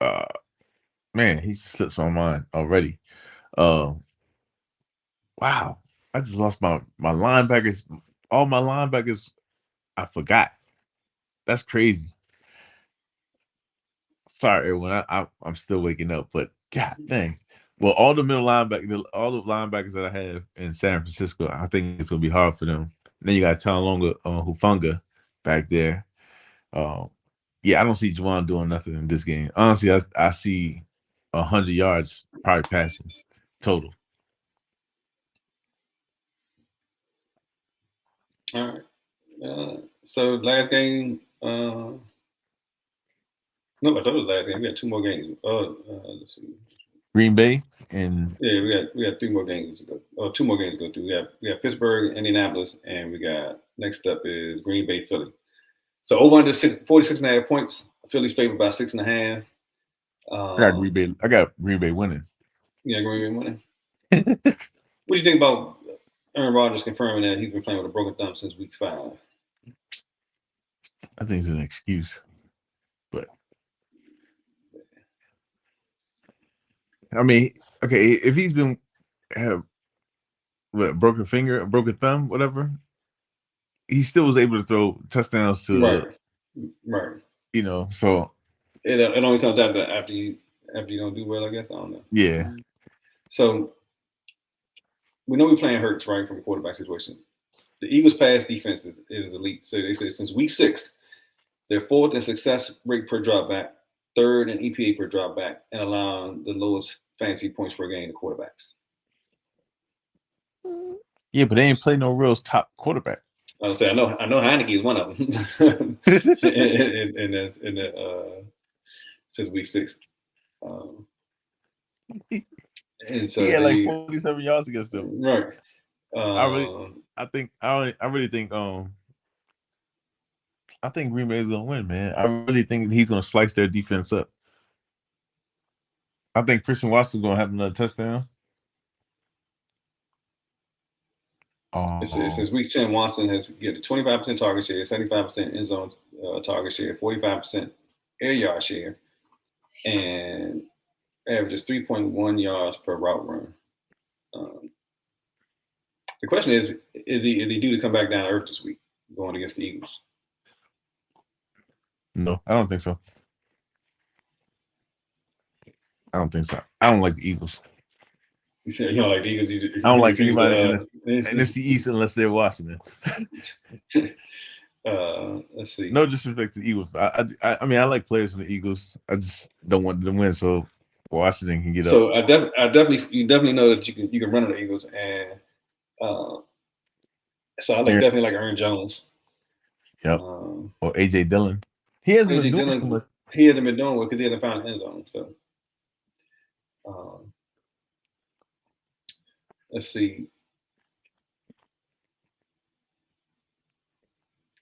uh man, he slips my mind already. Wow, I just lost my linebackers. All my linebackers, I forgot. That's crazy. Sorry, everyone. I'm still waking up, but god dang. Well, all the linebackers that I have in San Francisco, I think it's gonna be hard for them. And then you got Talonga Hufunga back there. Yeah, I don't see Juwan doing nothing in this game. Honestly, I see 100 yards probably passing total. All right. So last game. No, I thought it was last game. We got two more games. Let's see. Green Bay and Yeah, we got 3 more games to go. Or 2 more games to go through. We got Pittsburgh, Indianapolis, and we got next up is Green Bay, Philly. So over under 46.5 points. Philly's favored by 6.5. I got Green Bay. I got Green Bay winning. Yeah, Green Bay winning. What do you think about Aaron Rodgers confirming that he's been playing with a broken thumb since week 5? I think it's an excuse, but I mean, okay, if he's been have a broken finger, a broken thumb, whatever, he still was able to throw touchdowns to right. So it only comes after you don't do well, I guess. I don't know. Yeah. So we know we're playing hurts right from a quarterback situation. The Eagles' pass defense is elite. So they say since week 6, they're 4th in success rate per drop back, 3rd in EPA per drop back, and allowing the lowest fantasy points per game to quarterbacks. Yeah, but they ain't play no real top quarterback. I would say I know Heineke is one of them. in since week 6. And so he had like 47 yards against them. Right. I think Green Bay is gonna win, man. I really think he's gonna slice their defense up. I think Christian Watson's gonna have another touchdown. Since week 10, Watson has get a 25% target share, 75% end zone target share, 45% air yard share, and averages 3.1 yards per route run. The question is he due to come back down to earth this week, going against the Eagles? No, I don't think so. I don't think so. I don't like the Eagles. You said you don't like the Eagles. I don't like anybody in the NFC East unless they're Washington. Let's see. No disrespect to the Eagles. I mean, I like players from the Eagles. I just don't want them to win, so Washington can get up. So you definitely know that you can run on the Eagles, and so I definitely like Aaron Jones. Yep. Or AJ Dillon. He hasn't been doing too much. He hasn't been doing well because he hasn't found an end zone. So let's see.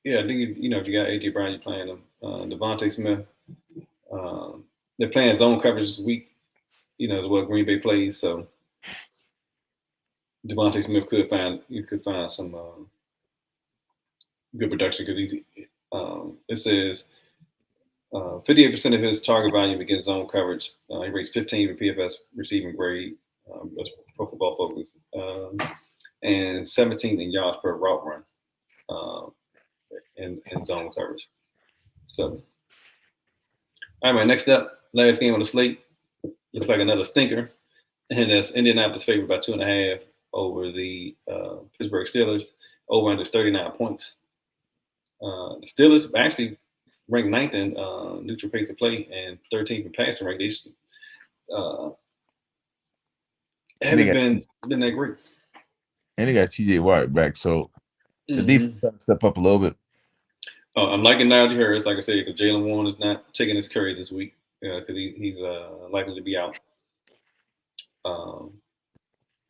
Yeah, I think if you got AJ Brown, you're playing him. Devontae Smith. They're playing zone coverage this week. As well Green Bay plays. So Devontae Smith could find some good production because it says 58% of his target volume against zone coverage. He rates 15 for PFS receiving grade. Pro Football Focus, and 17th in yards per route run, in zone coverage. So, all right, next up, last game on the slate. Looks like another stinker, and that's Indianapolis favored by 2.5 over the Pittsburgh Steelers. Over under 39 points. The Steelers actually ranked 9th in neutral pace of play and 13th in passing rate. They haven't been that great. And they got TJ Watt back, so the defense got to step up a little bit. I'm liking Najee Harris, like I said, because Jalen Warren is not taking his carries this week because he's likely to be out.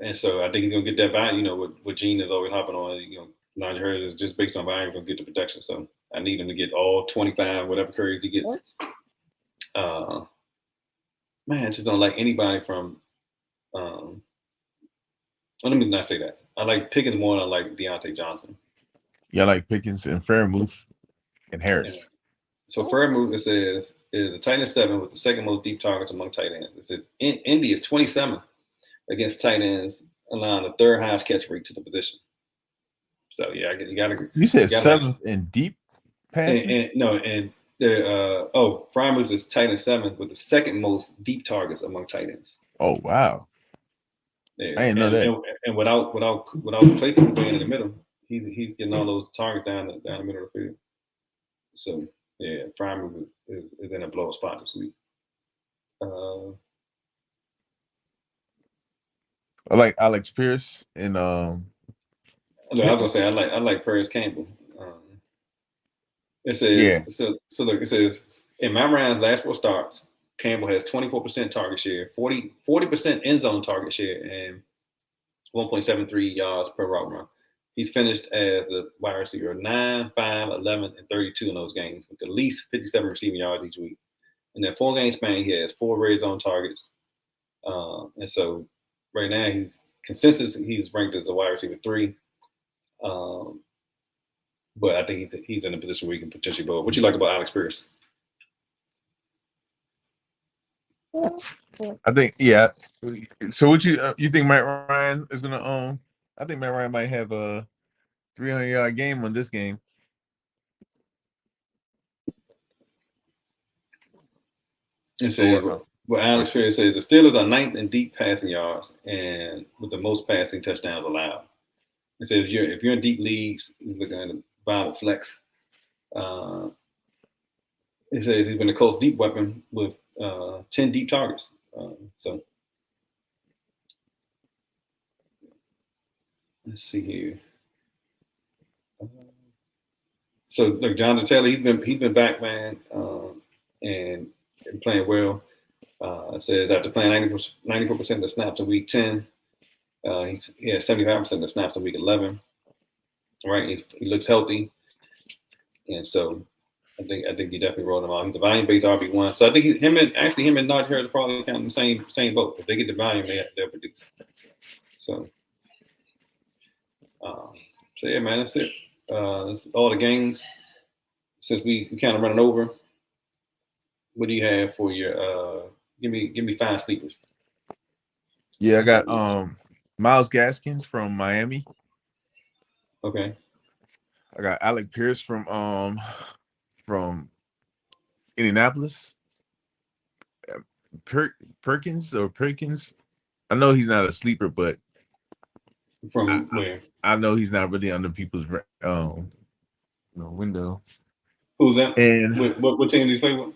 And so I think he's gonna get that value. What Gene is always hopping on. Najee Harris is just based on value gonna get the production. So I need him to get all 25, whatever carries he gets. Man, I just don't like anybody from. Let me not say that. I like Pickens more than I like Deontay Johnson. Yeah, I like Pickens and Fairmouth and Harris. Yeah. So Fairmouth, it says, is the tight end 7 with the second most deep targets among tight ends. It says Indy is 27th against tight ends, allowing the third highest catch rate to the position. So yeah, you got to. You said 7th in deep passing. Fairmouth is tight end 7 with the second most deep targets among tight ends. Oh wow. Yeah. I didn't know that. And without Claypool playing in the middle, he's getting all those targets down the middle of the field. So yeah, Fairmouth is in a blow spot this week. I like Alex Pierce and Look, I was gonna say I like Paris Campbell. It says so look, it says in Matt Ryan's last 4 starts, Campbell has 24% target share, 40% end zone target share, and 1.73 yards per route run. He's finished as a wide receiver 9, 5, 11, and 32 in those games with at least 57 receiving yards each week. In that 4-game span, he has 4 red zone targets. And so right now he's ranked as a wide receiver 3. But I think he's in a position where he can potentially blow. What you like about Alex Pierce? I think So what you think Matt Ryan is gonna own? I think Matt Ryan might have a 300-yard game on this game. It says what Alex Pierce says: the Steelers are 9th in deep passing yards and with the most passing touchdowns allowed. It says if you're in deep leagues, you're looking at a viable flex. It says he's been the Colts' deep weapon with 10 deep targets. So let's see here. So look, Jonathan Taylor, he's been back, man, and playing well. It says after playing 94% of the snaps in week 10, he has 75% of the snaps in week 11. Right, he looks healthy, and so I think you definitely rolled him out. He's the volume-based RB1, so I think him and Najee Harris are probably kind of the same boat. If they get the volume, they'll produce. So yeah, man, that's it. That's all the games. Since we kind of running over, what do you have for your? Give me 5 sleepers. Yeah, I got Myles Gaskins from Miami. Okay. I got Alec Pierce from Indianapolis. Perkins. I know he's not a sleeper, but from where? I know he's not really under people's window. Who's that? And what team do you play with?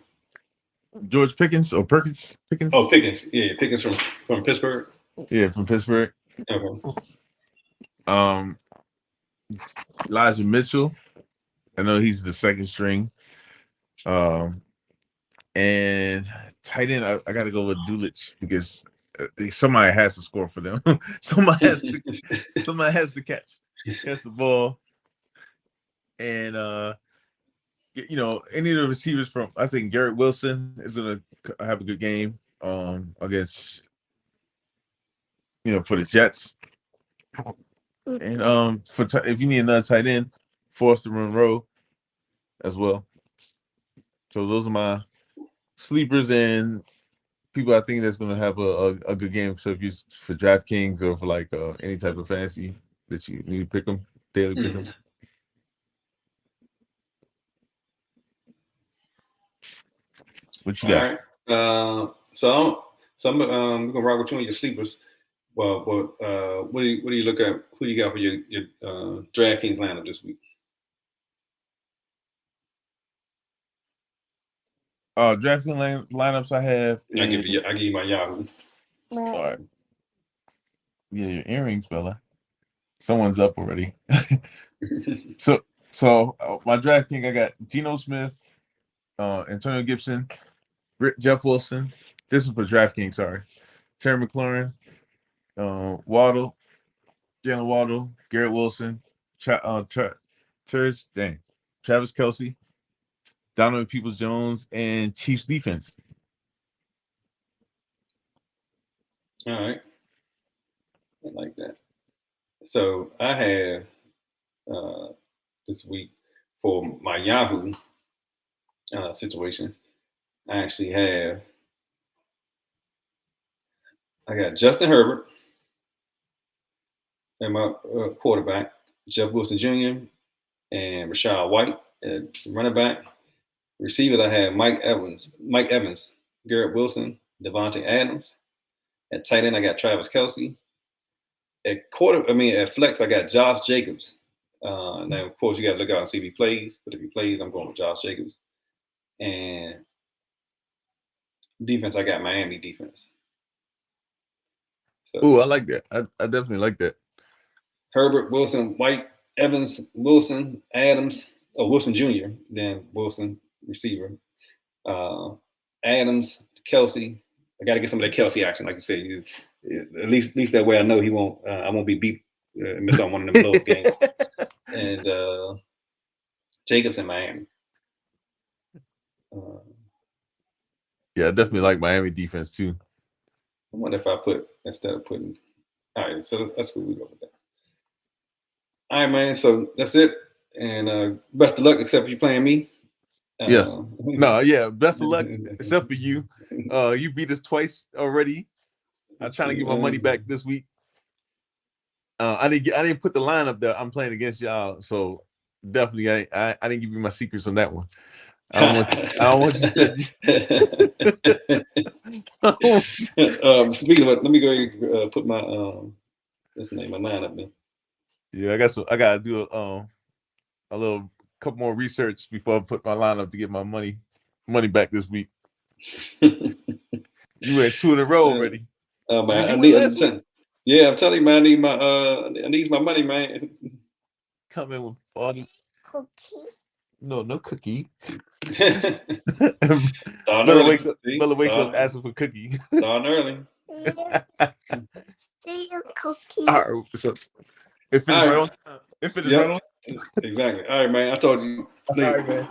George Pickens or Perkins? Pickens? Oh, Pickens. Yeah, Pickens from Pittsburgh. Yeah, from Pittsburgh. Okay. Elijah Mitchell. I know he's the second string. And tight end, I got to go with Dulich because somebody has to score for them. somebody has to catch the ball. And any of the receivers from, I think Garrett Wilson is going to have a good game against, for the Jets. And if you need another tight end, Foster Monroe as well. So those are my sleepers, and people I think that's gonna have a good game. So if you for DraftKings or for like any type of fantasy that you need to pick them, daily pick them. What you got? All right. So I'm gonna rock with you on your sleepers. Well, what do you look at? Who you got for your DraftKings lineup this week? DraftKings lineups I have. I give you my Yahoo. All right. Yeah, your earrings, Bella. Someone's up already. so my DraftKings, I got Geno Smith, Antonio Gibson, Jeff Wilson. This is for DraftKings, sorry. Terry McLaurin, Waddle, Jalen Waddle, Garrett Wilson, Travis Kelce, Donovan Peoples-Jones, and Chiefs defense. All right. I like that. So I have this week for my Yahoo situation. I actually have I got Justin Herbert and my quarterback, Jeff Wilson Jr. and Rashad White at running back. Receivers I have Mike Evans, Garrett Wilson, Devontae Adams. At tight end I got Travis Kelce. At flex I got Josh Jacobs. Now of course you got to look out and see if he plays, but if he plays, I'm going with Josh Jacobs. And defense, I got Miami defense. So, I like that. I definitely like that. Herbert, Wilson, White, Evans, Wilson, Adams, Wilson Jr., then Wilson, receiver. Adams, Kelce. I got to get some of that Kelce action, like you said. At least that way I know he won't. I won't be beat miss on one of them blow games. And Jacobs in Miami. Yeah, I definitely like Miami defense too. I wonder if I put instead of putting. All right, so that's what we go with that. All right, man. So that's it. And best of luck, except for you playing me. Yes. No. Yeah. Best of luck, except for you. You beat us twice already. I'm trying to get my money back this week. I didn't put the line up there. I'm playing against y'all, so definitely I didn't give you my secrets on that one. I don't want you to say. Speaking of it, let me go ahead and put my my line up there. Yeah, I gotta do a little couple more research before I put my line up to get my money back this week. You went 2 in a row already. Man, I'm telling you, man, I need my money, man. Come in with all the cookie. No cookie. Bella wakes up asking for cookie. Starting early. See your cookie. All right, so if it's right on time. If it is right on. Exactly. All right, man. I told you. All right, man.